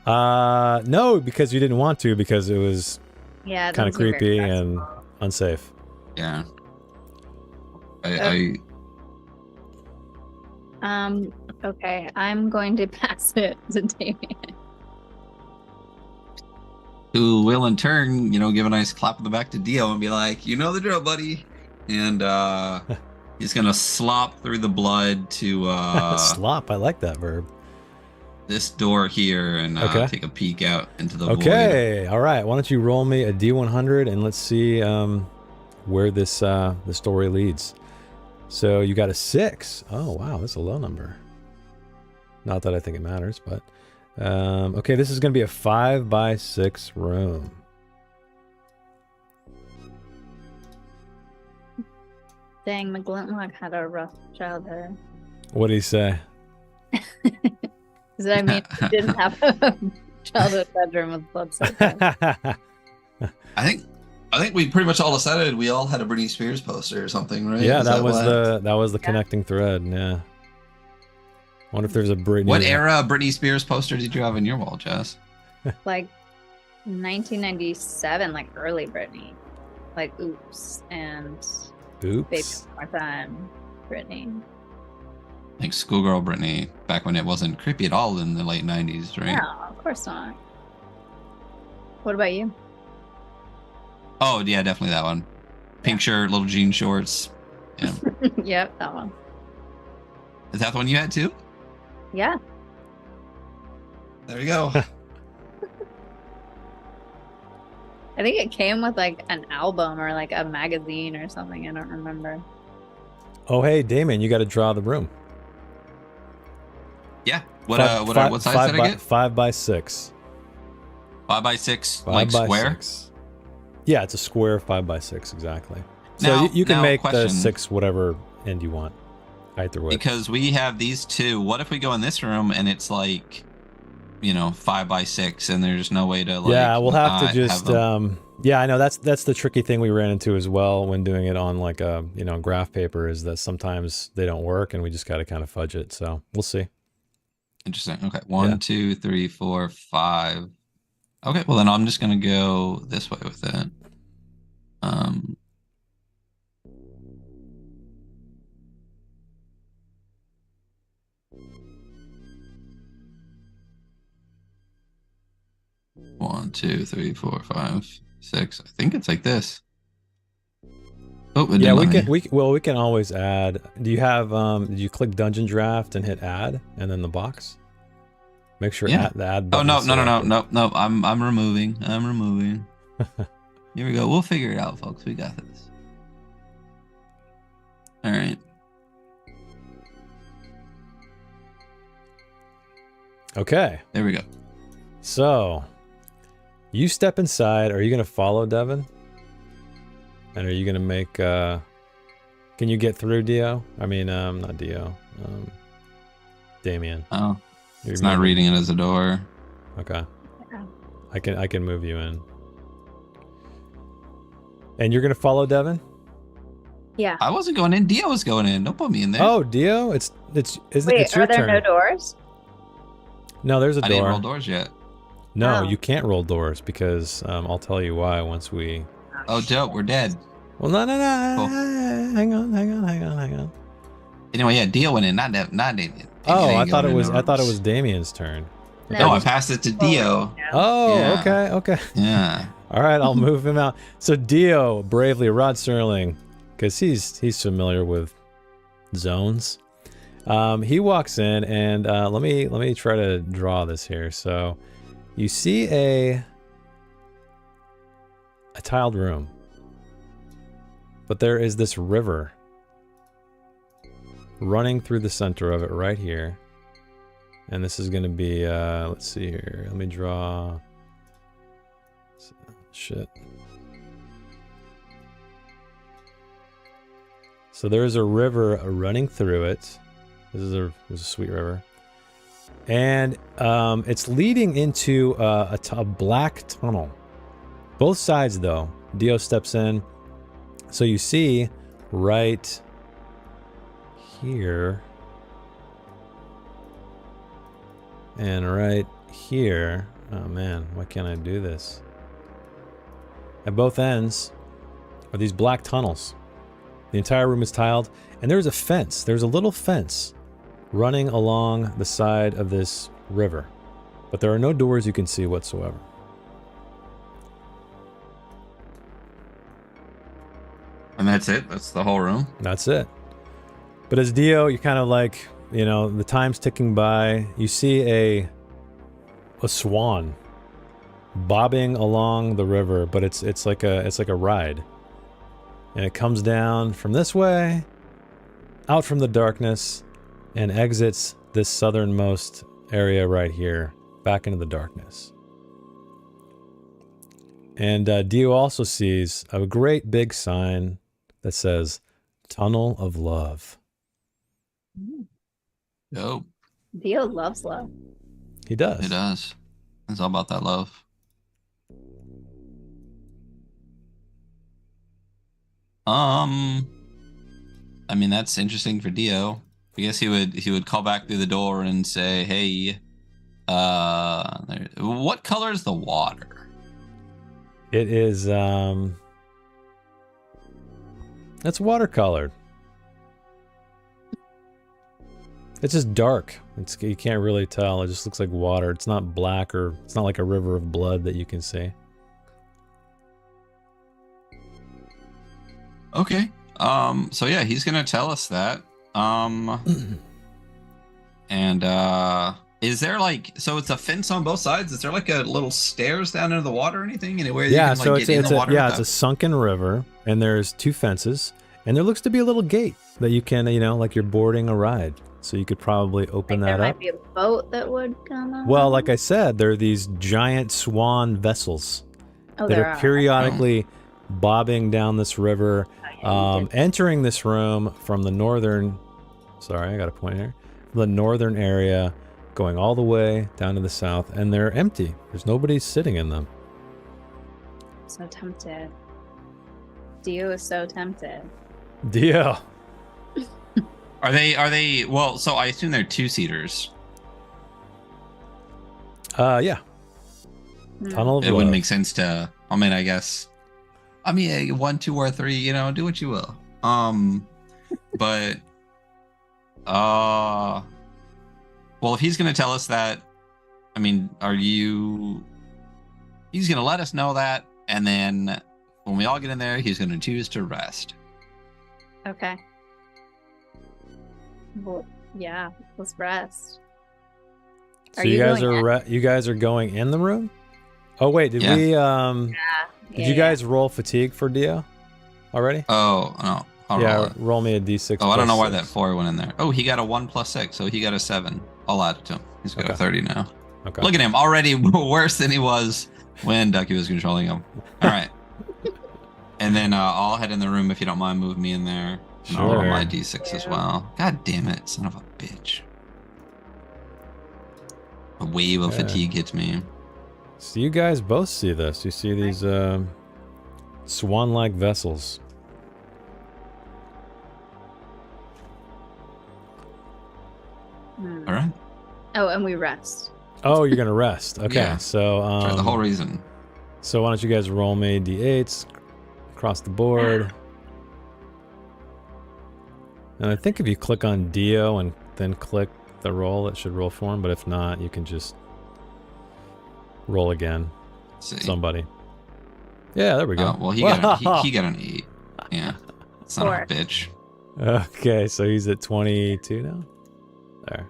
No, because you didn't want to, because it was Yeah. kind of those are very creepy stressful. and unsafe. Yeah. Okay, I'm going to pass it to Damien. Who will in turn, give a nice clap on the back to Dio and be like, you know the drill, buddy. And he's gonna slop through the blood to Slop, I like that verb. this door here and Okay. take a peek out into the void. Okay, all right. Why don't you roll me a D100 and let's see where this the story leads. So you got a 6. Oh wow, that's a low number. Not that I think it matters, but okay. This is going to be a 5x6 room. Dang, McGlintlock had a rough childhood. What did he say? Does that mean he didn't have a childhood bedroom with blood soaked in? I think we pretty much all decided we all had a Britney Spears poster or something, right? Yeah, Is that was what- the connecting thread. Yeah. Wonder if there's a Britney. What era Britney Spears poster did you have in your wall, Jess? Like 1997, like early Britney. Like Oops and Baby Oops. One More Time Britney. like Schoolgirl Brittany back when it wasn't creepy at all in the late 90s, right? No, of course not. What about you? Oh yeah, definitely that one. Pink shirt, little jean shorts. Yeah. Yep, that one. Is that the one you had too? Yeah. There we go. I think it came with like an album or like a magazine or something. I don't remember. Oh, hey, Damon, you got to draw the room. Yeah. What size did I get? 5 by 6. 5 by 6, 5 like by square? 6. Yeah, it's a square 5 by 6, exactly. So Now- you can now make the question. 6 whatever end you want. Height or width. Because we have these two. What if we go in this room and it's like, 5 by 6 and there's no way to like yeah, we'll have to not just them? yeah, I know that's the tricky thing we ran into as well when doing it on like a graph paper, is that sometimes they don't work and we just got to kind of fudge it. So we'll see. Interesting. Okay. 1, 2, 3, 4, 5. Okay, well then I'm just gonna go this way with it. 1, 2, 3, 4, 5, 6. I think it's like this. Oh, it Yeah, didn't let me. we can always add. Do you have did you click Dungeon Draft and hit add and then the box? Make sure Yeah. the add Oh button. no, is no, no, no, selected. no, no. I'm removing. I'm removing. Here we go. We'll figure it out, folks. We got this. All right. Okay. There we go. So, you step inside. Are you going to follow Devin? And are you going to make... can you get through, Dio? I mean, not Dio. Damien. Oh, You're it's not moving. reading it as a door. Okay. Yeah. I can move you in. And you're going to follow Devin? Yeah. I wasn't going in. Dio was going in. Don't put me in there. Oh, Dio? Isn't Wait, it's your are there turn. no doors? No, there's a I didn't door. roll doors yet. No, Oh. you can't roll doors because I'll tell you why once we... Oh, dope. We're dead. Well, no. Cool. Hang on. Anyway, yeah, Dio went in. Not Damien. Oh, Damien I ain't thought going it in the was rooms. Damien's turn. No, I passed it to Dio. Oh, Yeah. okay. Yeah. All right, I'll move him out. So Dio, bravely, Rod Serling, because he's familiar with zones. He walks in, and let me try to draw this here. So you see a tiled room, but there is this river running through the center of it right here. And this is going to be, let's see here. Let me draw. Shit. So there's a river running through it. This is a sweet river. And it's leading into a black tunnel. Both sides, though. Dio steps in. So you see right here and right here. Oh man, why can't I do this? At both ends are these black tunnels. The entire room is tiled, and there's a fence. There's a little fence running along the side of this river, but there are no doors you can see whatsoever. And that's it? That's the whole room? That's it. But as Dio, you're kind of like, the time's ticking by. You see a swan bobbing along the river, but it's like a ride. And it comes down from this way, out from the darkness, and exits this southernmost area right here, back into the darkness. And Dio also sees a great big sign that says, Tunnel of Love. Dope. Dio loves love. He does. It does. It's all about that love. I mean, that's interesting for Dio. I guess he would call back through the door and say, "Hey, what color is the water?" It is, it's watercolored. It's just dark. You can't really tell. It just looks like water. It's not black, or it's not like a river of blood that you can see. Okay. So yeah, he's gonna tell us that. And is there like, so it's a fence on both sides? Is there like a little stairs down into the water or anything? Anywhere Yeah, you can so like get in the water? it's a sunken river, and there's 2 fences, and there looks to be a little gate that you can, like you're boarding a ride. So you could probably open that there up. might be a boat that would come up. Well, like I said, there are these giant swan vessels that are periodically bobbing down this river, entering this room from the northern. Sorry, I got a point here. The northern area, going all the way down to the south, and they're empty. There's nobody sitting in them. So tempted. Dio is so tempted. Dio. Are they, well, so I assume they're 2-seaters. Yeah. Hmm. Tunnel of It Love. wouldn't make sense to, I mean, I guess, 1, 2, or 3, do what you will. But, well, if he's going to tell us that, I mean, he's going to let us know that, and then when we all get in there, he's going to choose to rest. Okay. Well, yeah, let's rest. So Are you guys going are you guys are going in the room? Oh wait, did Yeah. we Yeah, you guys roll fatigue for Dio already? Oh, no. I'll Yeah, roll it. roll me a d6. Oh, I don't know why plus that 6. 4 went in there. Oh, he got a 1 + 6, so he got a 7. I'll add it to him. He's got a Okay. 30 now. Okay. Look at him, already worse than he was when Ducky was controlling him. All right. And then I'll head in the room if you don't mind moving me in there. And I'll roll Sure. my d6 as well. God damn it, son of a bitch. A wave of Yeah. fatigue hits me. So you guys both see this. You see these swan-like vessels. Hmm. All right. Oh, and we rest. Oh, you're gonna rest. Okay, Yeah. so Sorry, the whole reason. so why don't you guys roll me d8s across the board? And I think if you click on Dio and then click the roll, it should roll for him. But if not, you can just roll again. Let's see. Somebody. Yeah, there we go. Oh, well, he got an 8. Yeah. Son of a 4. bitch. Okay, so he's at 22 now. There.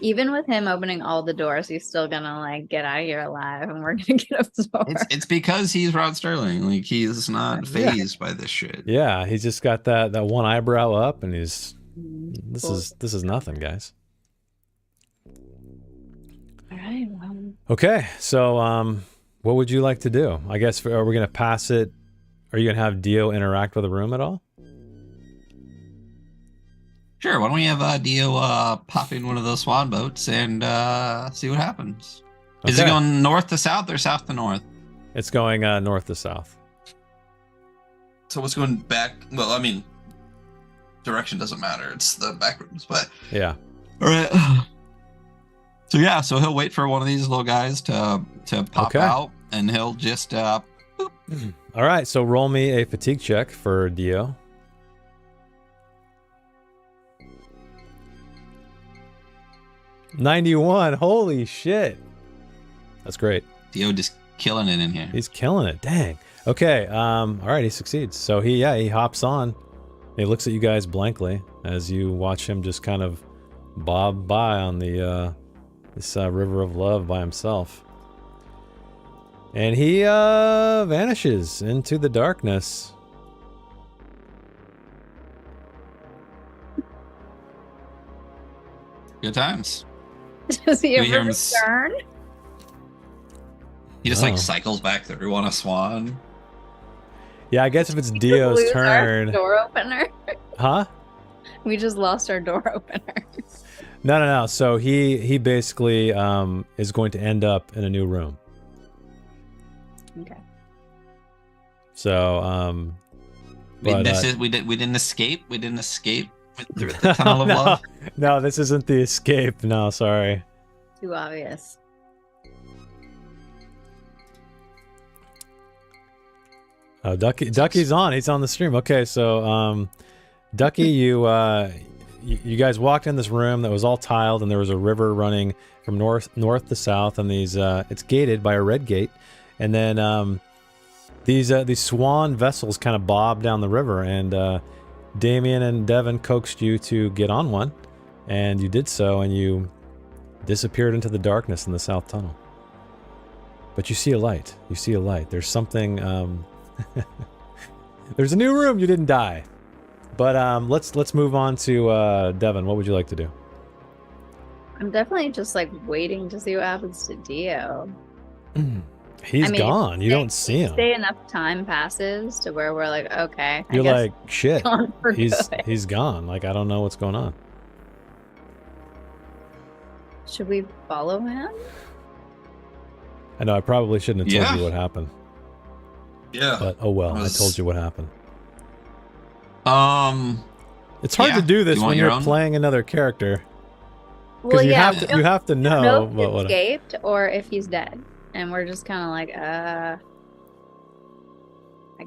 Even with him opening all the doors, he's still gonna like get out of here alive, and we're gonna get absorbed. It's because he's Rod Sterling. Like, he's not Yeah. phased by this shit. Yeah, he's just got that one eyebrow up, and he's this Cool. is nothing, guys. All right. Well, Okay, so what would you like to do? I guess are we gonna pass it? Are you gonna have Dio interact with the room at all? Sure, why don't we have Dio pop in one of those swan boats and see what happens? Is it Okay. going north to south or south to north? It's going north to south. So what's going back? Well, I mean, direction doesn't matter. It's the back rooms, but Yeah. all right. So yeah, so he'll wait for one of these little guys to pop Okay. out, and he'll just All right, so roll me a fatigue check for Dio. $91. Holy shit. That's great. Dio just killing it in here. He's killing it. Dang. Okay. All right. He succeeds. So he hops on. He looks at you guys blankly as you watch him just kind of bob by on the this river of love by himself. And he vanishes into the darkness. Good times. does he We hear ever him return? He just Oh. like cycles back through on a swan. Yeah, I guess if it's We Dio's lose our turn. door opener. Huh? We just lost our door opener. No. So he basically is going to end up in a new room. Okay. So We But, didn't escape. We didn't escape through the tunnel of love. No, this isn't the escape. No, sorry. Too obvious. Oh, Ducky's on. He's on the stream. Okay, so Ducky, you you guys walked in this room that was all tiled, and there was a river running from north to south, and these it's gated by a red gate, and then these swan vessels kind of bob down the river, and Damien and Devin coaxed you to get on one, and you did so, and you disappeared into the darkness in the south tunnel. But you see a light. You see a light. There's something. There's a new room. You didn't die. But let's move on to Devin. What would you like to do? I'm definitely just like waiting to see what happens to Dio. He's gone. You don't see him. Say enough time passes to where we're like, okay. You're like, shit. Gone for He's gone. Like, I don't know what's going on. Should we follow him? I know I probably shouldn't have told you what happened. Yeah. But oh well, I told you what happened. It's hard to do this when you're playing another character. Well, you yeah, have to know if he escaped or if he's dead, and we're just kind of like, I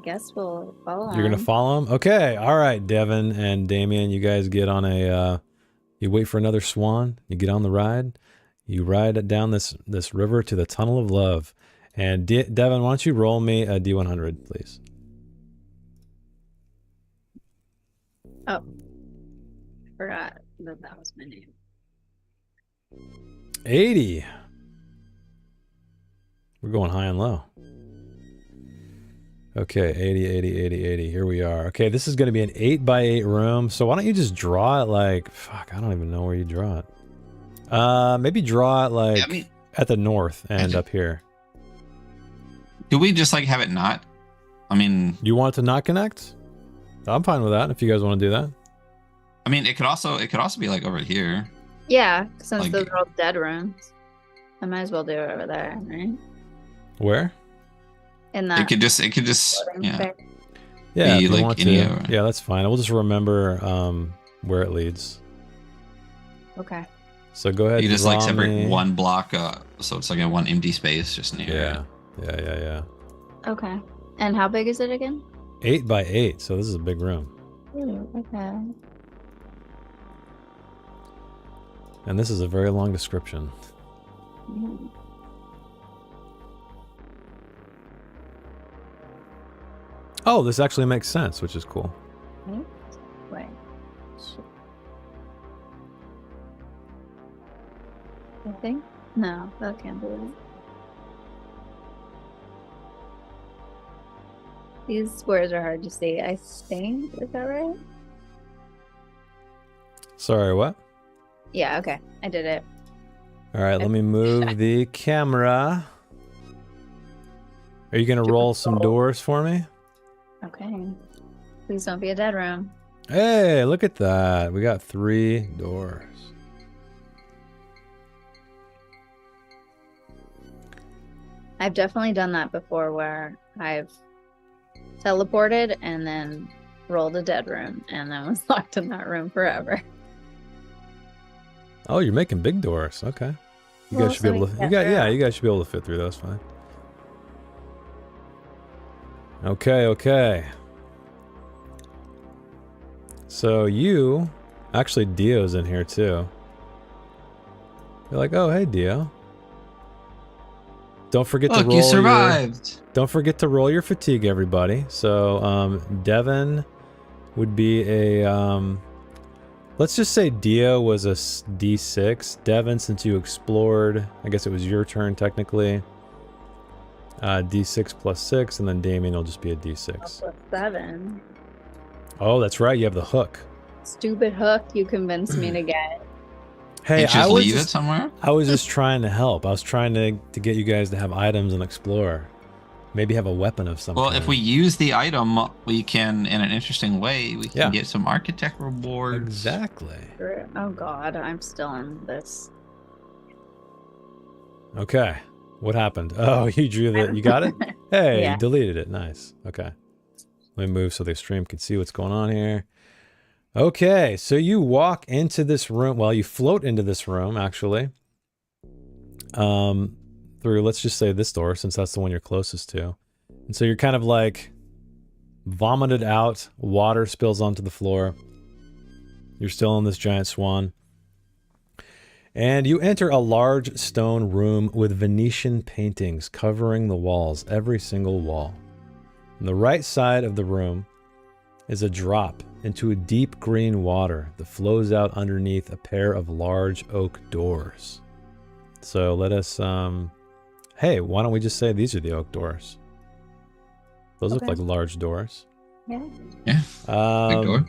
guess we'll follow him. You're gonna follow him? Okay, all right, Devin and Damien, you guys get on a. You wait for another swan. You get on the ride. You ride it down this river to the Tunnel of Love. And Devin, why don't you roll me a D100, please? Oh, I forgot that was my name. 80. We're going high and low. Okay, 80. Here we are. Okay, this is going to be an 8x8 room. So why don't you just draw it like... Fuck, I don't even know where you draw it. Maybe draw it like at the north end up here. Do we just like have it not? I mean... You want it to not connect? I'm fine with that if you guys want to do that. I mean, it could also be like over here. Yeah, since Like- those are all dead rooms. I might as well do it over there, right? Where? In that. It could just yeah. Yeah, if you like want to. Yeah, that's fine. We'll just remember where it leads. Okay. So go ahead. You just like draw separate me. one block, so it's like a one empty space just near. Yeah. Okay. And how big is it again? 8x8. So this is a big room. Ooh, okay. And this is a very long description. Mm. Oh, this actually makes sense, which is cool. Wait. Shit. I think? No, that can't be it. These words are hard to see. I think, is that right? Sorry, what? Yeah, okay. I did it. All right, let me move the camera. Are you going to roll some doors for me? Okay. Please don't be a dead room. Hey, look at that. We got 3 doors. I've definitely done that before where I've teleported and then rolled a dead room and then was locked in that room forever. Oh, you're making big doors. Okay. You Well, guys should be so able we to. can You get got, through. you guys should be able to fit through those fine. Okay. So you, actually, Dio's in here too. You're like, oh, hey, Dio. Don't forget to roll. You survived. Don't forget to roll your fatigue, everybody. So, Devin would be a. Let's just say Dio was a D6. Devin, since you explored, I guess it was your turn technically. D6 plus 6, and then Damien will just be a D6. +7. Oh, that's right. You have the hook. Stupid hook you convinced me to get. Hey, Can't you just leave it somewhere? I was just trying to help. I was trying to get you guys to have items and explore. Maybe have a weapon of some Well, kind. if we use the item, we can, in an interesting way, we can get some architect rewards. Exactly. Oh god, I'm still in this. Okay. What happened? Oh, you drew the... You got it? Hey, Yeah. you deleted it. Nice. Okay. Let me move so the stream can see what's going on here. Okay, so you walk into this room. Well, you float into this room, actually. Through, let's just say this door, since that's the one you're closest to. And so you're kind of like vomited out. Water spills onto the floor. You're still in this giant swan. And you enter a large stone room with Venetian paintings covering the walls, every single wall. On the right side of the room is a drop into a deep green water that flows out underneath a pair of large oak doors. So let us, hey, why don't we just say these are the oak doors? Those look Okay. like large doors. Yeah. Yeah. Big door.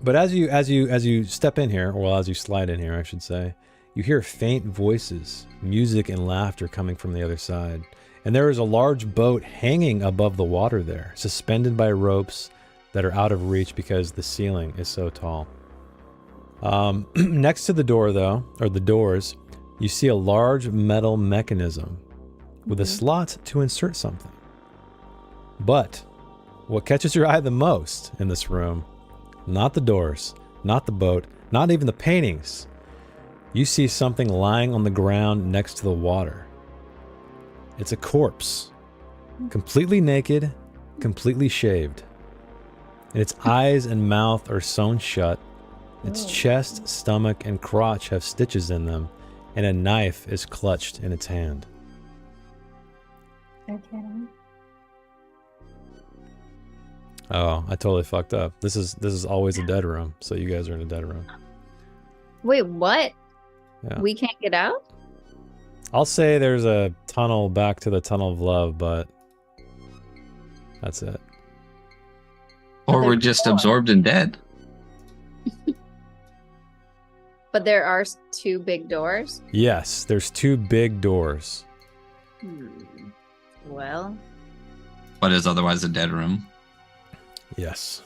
But as you step in here, or well, as you slide in here, I should say, you hear faint voices, music and laughter coming from the other side. And there is a large boat hanging above the water there, suspended by ropes that are out of reach because the ceiling is so tall. Next to the door, though, or the doors, you see a large metal mechanism with a slot to insert something. But what catches your eye the most in this room, not the doors, not the boat, not even the paintings. You see something lying on the ground next to the water. It's a corpse, completely naked, completely shaved. And its eyes and mouth are sewn shut. Its chest, stomach, and crotch have stitches in them, and a knife is clutched in its hand. Okay. Oh, I totally fucked up. This is always a dead room, so you guys are in a dead room. Wait, what? Yeah. We can't get out? I'll say there's a tunnel back to the Tunnel of Love, but that's it. Or But we're there's just more. absorbed and dead. But there are two big doors. Yes, there's two big doors. Well, What is otherwise a dead room? Yes.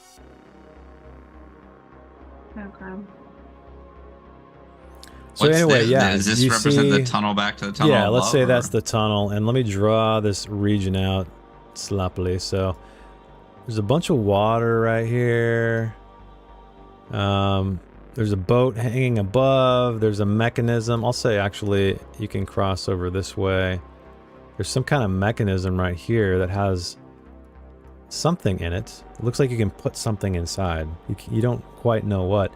okay. So anyway, yeah, Does this you represent see, the tunnel back to the tunnel? yeah, of let's love, say or- that's the tunnel, and let me draw this region out sloppily. So there's a bunch of water right here. There's a boat hanging above. There's a mechanism. I'll say actually you can cross over this way. There's some kind of mechanism right here that has something in it. It looks like you can put something inside. You don't quite know what.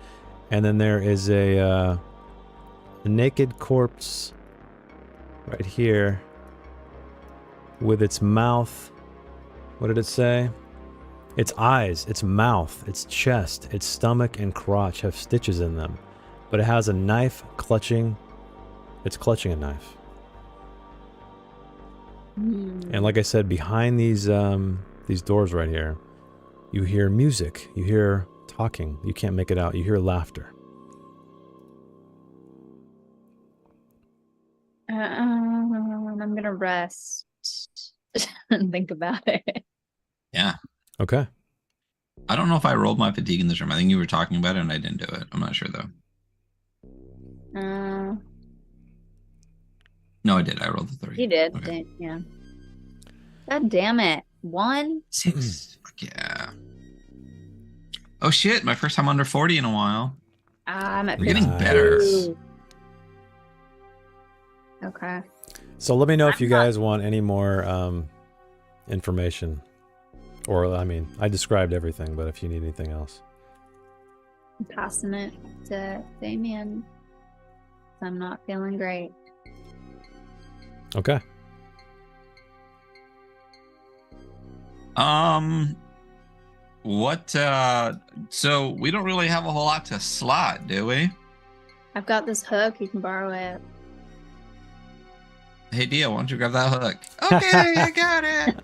And then there is a naked corpse right here with its mouth. What did it say? Its eyes, its mouth, its chest, its stomach, and crotch have stitches in them. But it has a knife clutching. It's clutching a knife. And like I said, behind these doors right here, you hear music. You hear talking. You can't make it out. You hear laughter. I'm gonna rest and think about it. Yeah. Okay. I don't know if I rolled my fatigue in this room. I think you were talking about it and I didn't do it. I'm not sure though. No, I did. I rolled the 3. You did, Okay. yeah. God damn it. 1? 6. Fuck yeah. Oh shit, my first time under 40 in a while. I'm at We're getting 52. better. Okay. So let me know if you guys want any more information. Or, I mean, I described everything, but if you need anything else. I'm passing it to Damien. I'm not feeling great. Okay. What so we don't really have a whole lot to slot, do we? I've got this hook. You can borrow it. Hey Dio, why don't you grab that hook? Okay, I got it.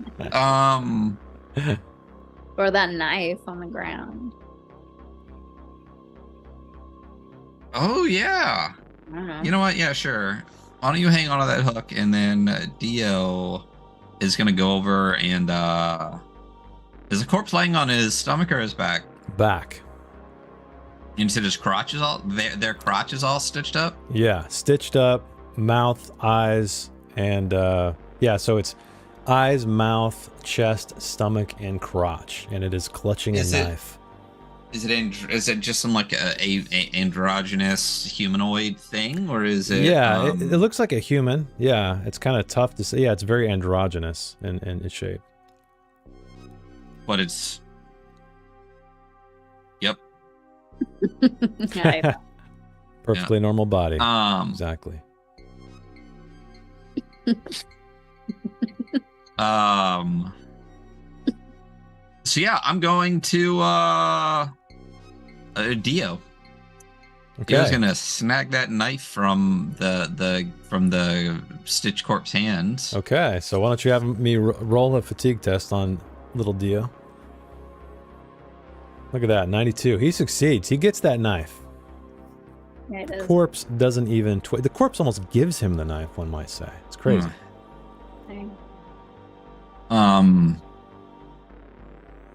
Or that knife on the ground. Oh yeah. I don't know. You know what? Yeah, sure. Why don't you hang on to that hook, and then Dio is gonna go over and is the corpse laying on his stomach or his back? Back. You said his crotch is all their crotch is all stitched up. Yeah, stitched up, mouth, eyes, and yeah, so it's eyes, mouth, chest, stomach, and crotch, and it is clutching Is a it- knife. Is it just some like a androgynous humanoid thing, or is it? Yeah, it looks like a human. Yeah, it's kind of tough to say. Yeah, it's very androgynous in its shape. But it's I- Perfectly normal body. Um, Exactly. So yeah, I'm going to Dio. Dio's Okay. gonna snag that knife from the Stitch Corpse hands. Okay. So why don't you have me roll a fatigue test on little Dio? Look at that, 92. He succeeds. He gets that knife. Yeah, it is. Corpse doesn't even. The corpse almost gives him the knife. One might say. It's crazy. Dang.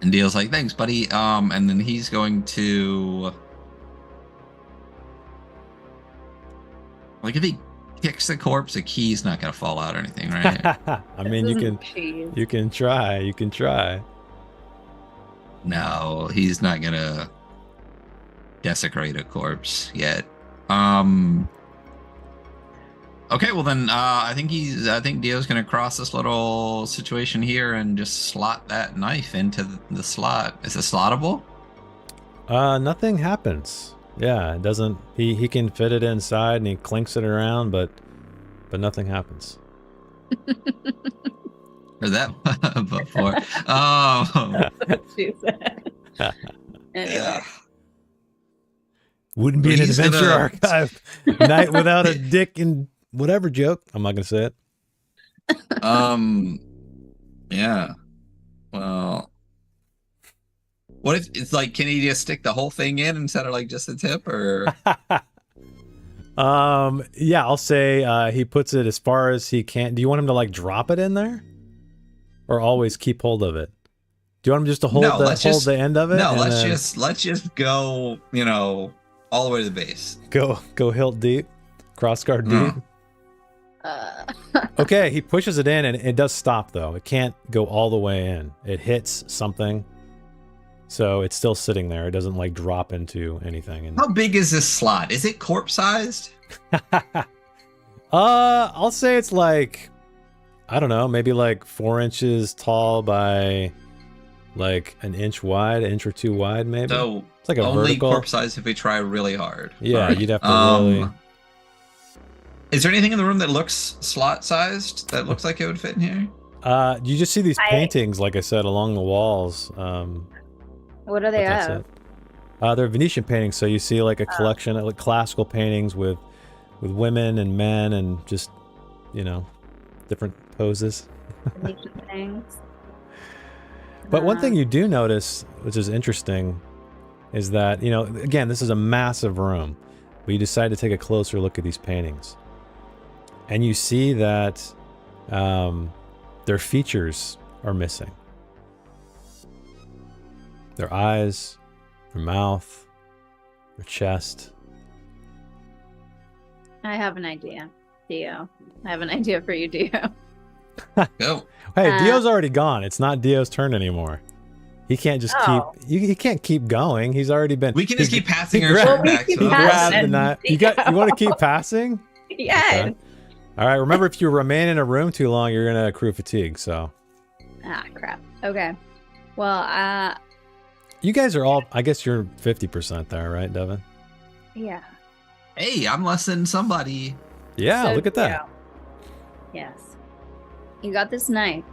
And Dio's like, "Thanks, buddy." And then he's going to, like, if he kicks the corpse, the key's not gonna fall out or anything, right? I mean, you This can. isn't cheese. You can try. You can try. No, he's not gonna desecrate a corpse yet. Okay, well then, I think Dio's gonna cross this little situation here and just slot that knife into the slot. Is it slottable? Nothing happens. Yeah, it doesn't. He can fit it inside and he clinks it around, but nothing happens. Or that before? She said. Anyway. Wouldn't be an He's adventure gonna- archive night without a dick and whatever joke. I'm not gonna say it. Yeah. Well, what if it's like, can he just stick the whole thing in instead of like just the tip, or? Yeah, I'll say he puts it as far as he can. Do you want him to like drop it in there, or always keep hold of it? Do you want him just to hold No, let's hold just- the end of it? No, and let's then just go, all the way to the base. go hilt deep, cross guard deep. Okay, he pushes it in and it does stop though. It can't go all the way in. It hits something. So it's still sitting there. It doesn't like drop into anything. And How big is this slot? Is it corpse sized? I'll say it's like, I don't know, maybe like 4 inches tall by like an inch wide, an inch or two wide, maybe. So It's like a only vertical. corpse size if we try really hard. Yeah, Alright. you'd have to really. Is there anything in the room that looks slot sized that looks like it would fit in here? You just see these paintings, like I said, along the walls. What are they But that's of? it. They're Venetian paintings, so you see like a collection of like classical paintings with women and men and just, different poses. Venetian things. But one thing you do notice, which is interesting, is that, again, this is a massive room, but you decide to take a closer look at these paintings. And you see that their features are missing. Their eyes, their mouth, their chest. I have an idea, Dio. I have an idea for you, Dio. Go. Hey, Dio's already gone. It's not Dio's turn anymore. He can't just he can't keep going. He's already been. We can just keep passing our grabbed- shit back we to keep him. Grab the passing. knife. You want to keep passing? Yes. Okay. All right. Remember, if you remain in a room too long, you're gonna accrue fatigue. So Ah, crap. Okay. Well, you guys are all. I guess you're 50% there, right, Devin? yeah. Hey, I'm less than somebody. Yeah. So, Look at that. Yes. You got this knife.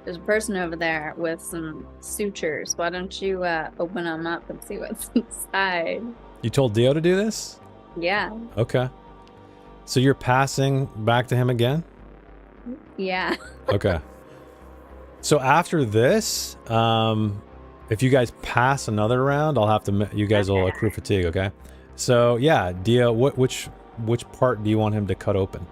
There's a person over there with some sutures. Why don't you open them up and see what's inside? You told Dio to do this? Yeah. Okay. So you're passing back to him again? Yeah. Okay. So after this, if you guys pass another round, I'll have to. You guys will accrue fatigue. Okay. So yeah, Dio, which part do you want him to cut open?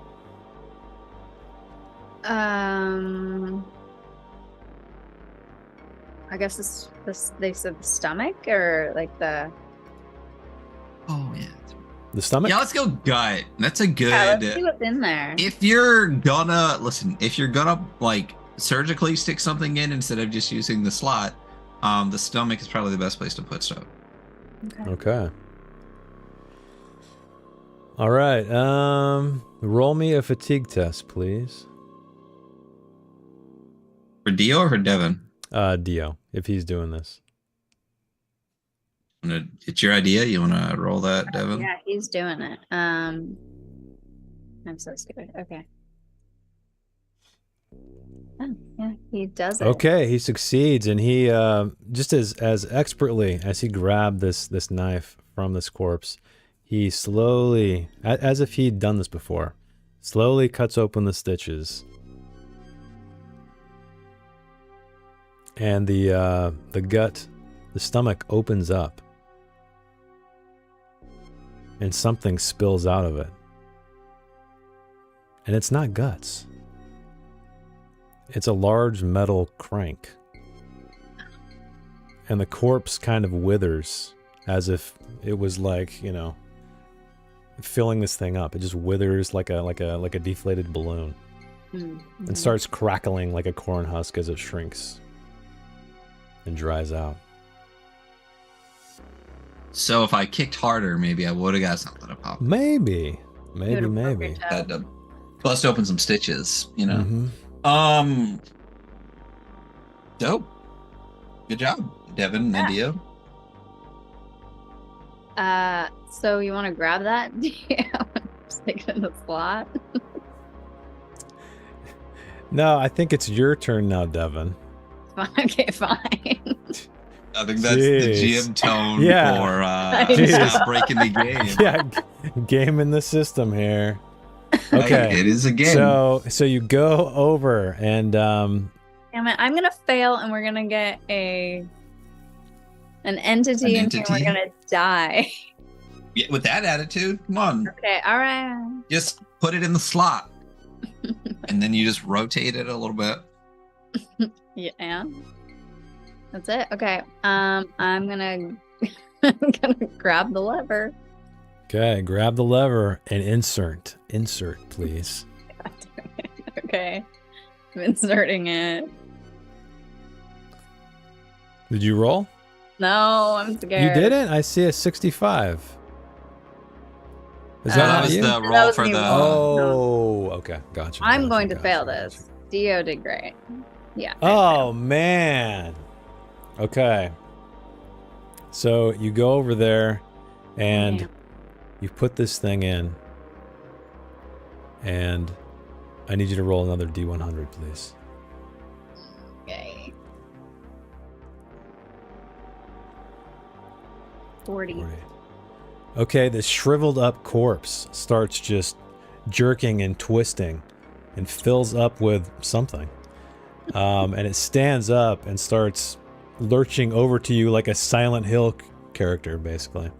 I guess this they said the stomach or like the. Oh yeah. The stomach? Yeah, let's go gut. That's a good. Yeah, let's see what's in there. If you're gonna like surgically stick something in instead of just using the slot, the stomach is probably the best place to put stuff. Okay. All right. Roll me a fatigue test, please. For Dio or for Devin? Dio, if he's doing this. It's your idea. You want to roll that, Devin? Yeah, he's doing it. I'm so stupid. Okay. Oh, yeah, he does it. Okay, he succeeds, and he just as expertly as he grabbed this knife from this corpse, he slowly, as if he'd done this before, slowly cuts open the stitches, and the gut, the stomach opens up, and something spills out of it, and it's not guts. It's a large metal crank. And the corpse kind of withers as if it was like, you know, filling this thing up. It just withers like a deflated balloon. Mm-hmm. And starts crackling like a corn husk as it shrinks and dries out. So if I kicked harder, maybe I would have got something to pop. Maybe. Had to bust open some stitches, you know. Mm-hmm. Dope. Good job, Devin and Dio. So you want to grab that? Yeah, stick it in the slot. No, I think it's your turn now, Devin. Okay, fine. I think that's the GM tone for stop breaking the game. Yeah, game in the system here. Okay, it is a game. So you go over and Damn it, I'm gonna fail, and we're gonna get an entity, and we're gonna die. Yeah, with that attitude, come on. Okay, all right. Just put it in the slot, and then you just rotate it a little bit. Yeah, and that's it. Okay, I'm gonna I'm gonna grab the lever. Okay, grab the lever and insert. Insert, please. Okay, I'm inserting it. Did you roll? No, I'm scared. You didn't? I see a 65. Is that that not was you? the roll for me. the. Oh, okay, gotcha. I'm going to fail this. Dio did great. Yeah. Oh, man. Okay. So you go over there and Damn. you put this thing in. And I need you to roll another D100, please. Okay. 40. Okay, this shriveled up corpse starts just jerking and twisting and fills up with something. And it stands up and starts lurching over to you like a Silent Hill character, basically.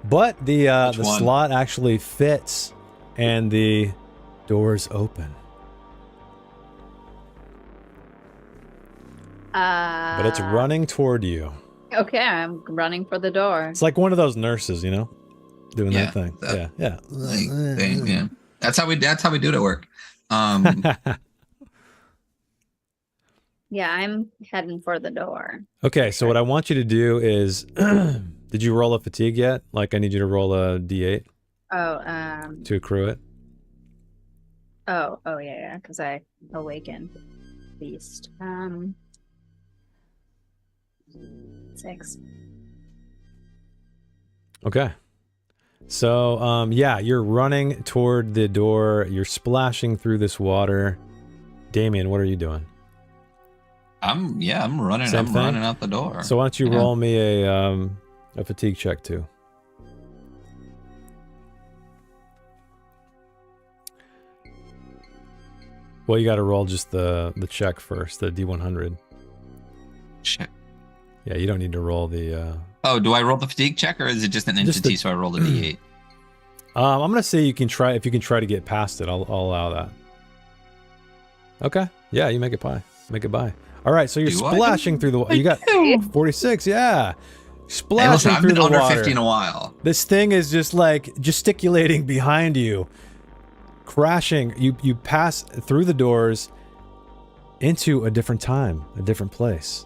But the slot actually fits and the doors open. But it's running toward you. Okay, I'm running for the door. It's like one of those nurses, you know, doing that thing. Yeah. Yeah. That's how we do it at work. Yeah, I'm heading for the door. Okay, so what I want you to do is, did you roll a fatigue yet? Like I need you to roll a D8 to accrue it. Oh yeah, because I awakened beast. 6. Okay. So, yeah, you're running toward the door. You're splashing through this water. Damien, what are you doing? I'm running. Same I'm thing? running out the door. So why don't you roll me a fatigue check too? Well, you got to roll just the check first, the D100. Check. Yeah, you don't need to roll the. Oh, do I roll the fatigue check, or is it just an entity? So I roll the D8. I'm gonna say you can try. If you can try to get past it, I'll allow that. Okay. Yeah, you make it by. Make it by. All right. So you're splashing through the water. You got 46. Yeah. Splashing through the water. I've been under 50 in a while. This thing is just like gesticulating behind you, crashing. You pass through the doors into a different time, a different place.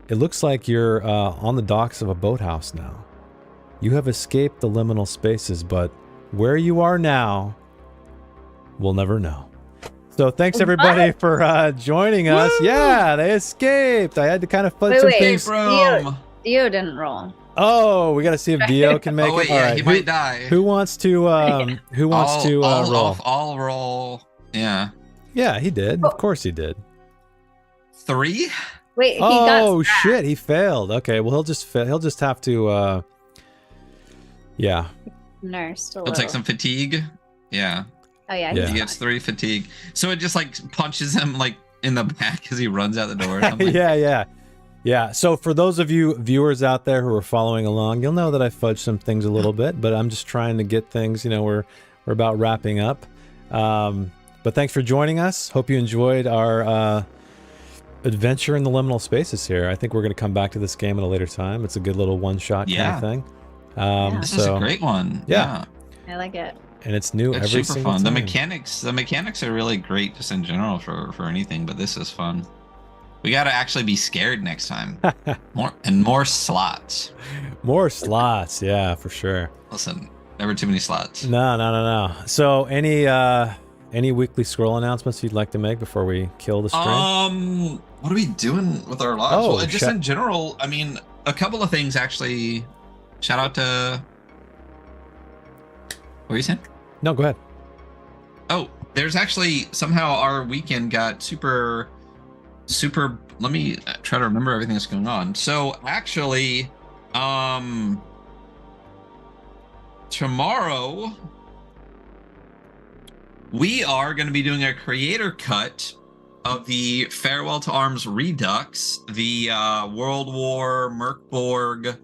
It looks like you're on the docks of a boathouse now. You have escaped the liminal spaces, but where you are now, we'll never know. So thanks everybody for joining us. Woo! Yeah, they escaped. I had to kind of put some things. Dio didn't roll. Oh, we got to see if Dio can make Oh wait, it. All yeah, right. he might die. Who wants to roll? I'll roll. Yeah. Yeah, he did. Of course he did. 3. Wait, he Oh got shit, he failed. Okay, well he'll just have to yeah. nursed a He'll little. take some fatigue. Yeah. Oh yeah, Yeah. He gets 3 fatigue. So it just like punches him like in the back as he runs out the door or something. Yeah. So for those of you viewers out there who are following along, you'll know that I fudged some things a little bit, but I'm just trying to get things, we're about wrapping up. But thanks for joining us. Hope you enjoyed our adventure in the liminal spaces here. I think we're going to come back to this game at a later time. It's a good little one-shot kind of thing. This is a great one. Yeah. I like it. And it's new It's every super single fun. time. The mechanics are really great just in general for anything, but this is fun. We got to actually be scared next time. More slots. More slots, yeah, for sure. Listen, never too many slots. No. So any weekly scroll announcements you'd like to make before we kill the stream? What are we doing with our lives? Oh, well, just in general, I mean, a couple of things actually. Shout out to. What were you saying? No, go ahead. Oh, there's actually somehow our weekend got super. Let me try to remember everything that's going on. So actually, tomorrow we are going to be doing a creator cut of the Farewell to Arms Redux, the World War Merkborg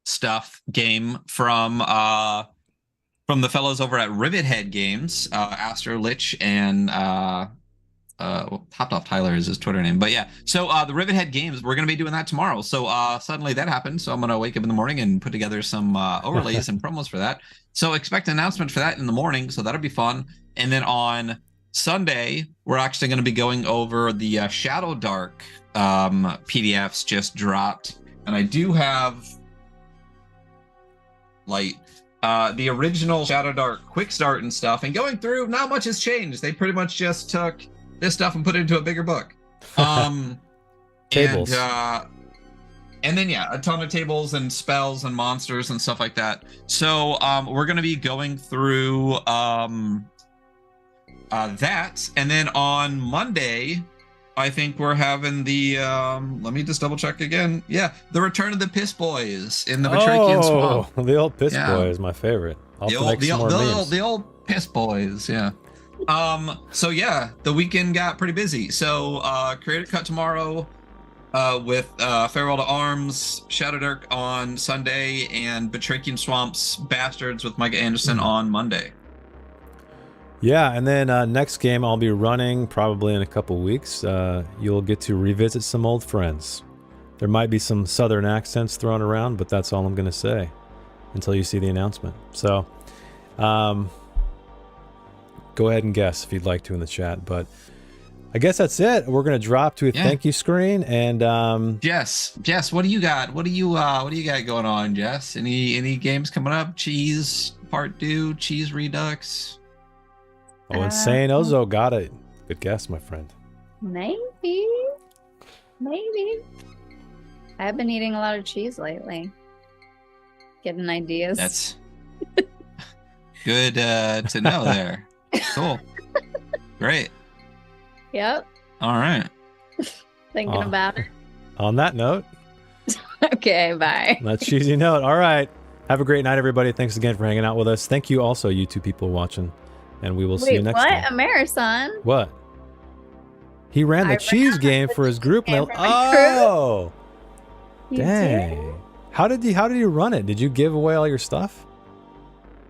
stuff game from the fellows over at Rivethead Games, Aster Lich and Topped Off Tyler is his Twitter name. But yeah, so the Rivethead Games, we're going to be doing that tomorrow. So suddenly that happened. So I'm going to wake up in the morning and put together some overlays and promos for that. So expect an announcement for that in the morning. So that'll be fun. And then on Sunday, we're actually going to be going over the Shadow Dark PDFs just dropped. And I do have the original Shadow Dark quick start and stuff, and going through, not much has changed. They pretty much just took this stuff and put it into a bigger book. Tables. And then a ton of tables and spells and monsters and stuff like that. So we're going to be going through that, and then on Monday I think we're having the let me just double check again. Yeah, the return of the Piss Boys in the Batrachian Swamp. The old Piss Boy is my favorite. The old Piss Boys, yeah. So yeah, the weekend got pretty busy. So creator cut tomorrow with Farewell to Arms, Shadow Dark on Sunday, and Batrachian Swamps Bastards with Micah Anderson on Monday. Yeah, and then next game I'll be running probably in a couple weeks. You'll get to revisit some old friends. There might be some southern accents thrown around, but that's all I'm going to say until you see the announcement. So go ahead and guess if you'd like to in the chat, but I guess that's it. We're going to drop to a thank you screen, and Jess, what do you got? What do you got going on, Jess? Any games coming up? Cheese Part 2, Cheese Redux? Oh, Insane Ozo got it. Good guess, my friend. Maybe. I've been eating a lot of cheese lately. Getting ideas. That's good to know there. Cool. Great. Yep. All right. Thinking about it. On that note. Okay, bye. That cheesy note. All right. Have a great night, everybody. Thanks again for hanging out with us. Thank you also, you two people watching. And we will see you next time. Amerison? What? He ran the cheese game for his group. Oh! Dang. How did you run it? Did you give away all your stuff?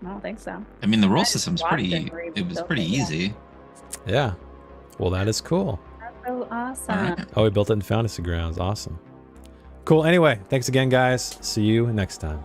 I don't think so. I mean, the rule system's it was pretty easy. Yeah. Well, that is cool. That's so awesome. Right. Oh, we built it in Fantasy Grounds. Awesome. Cool. Anyway, thanks again, guys. See you next time.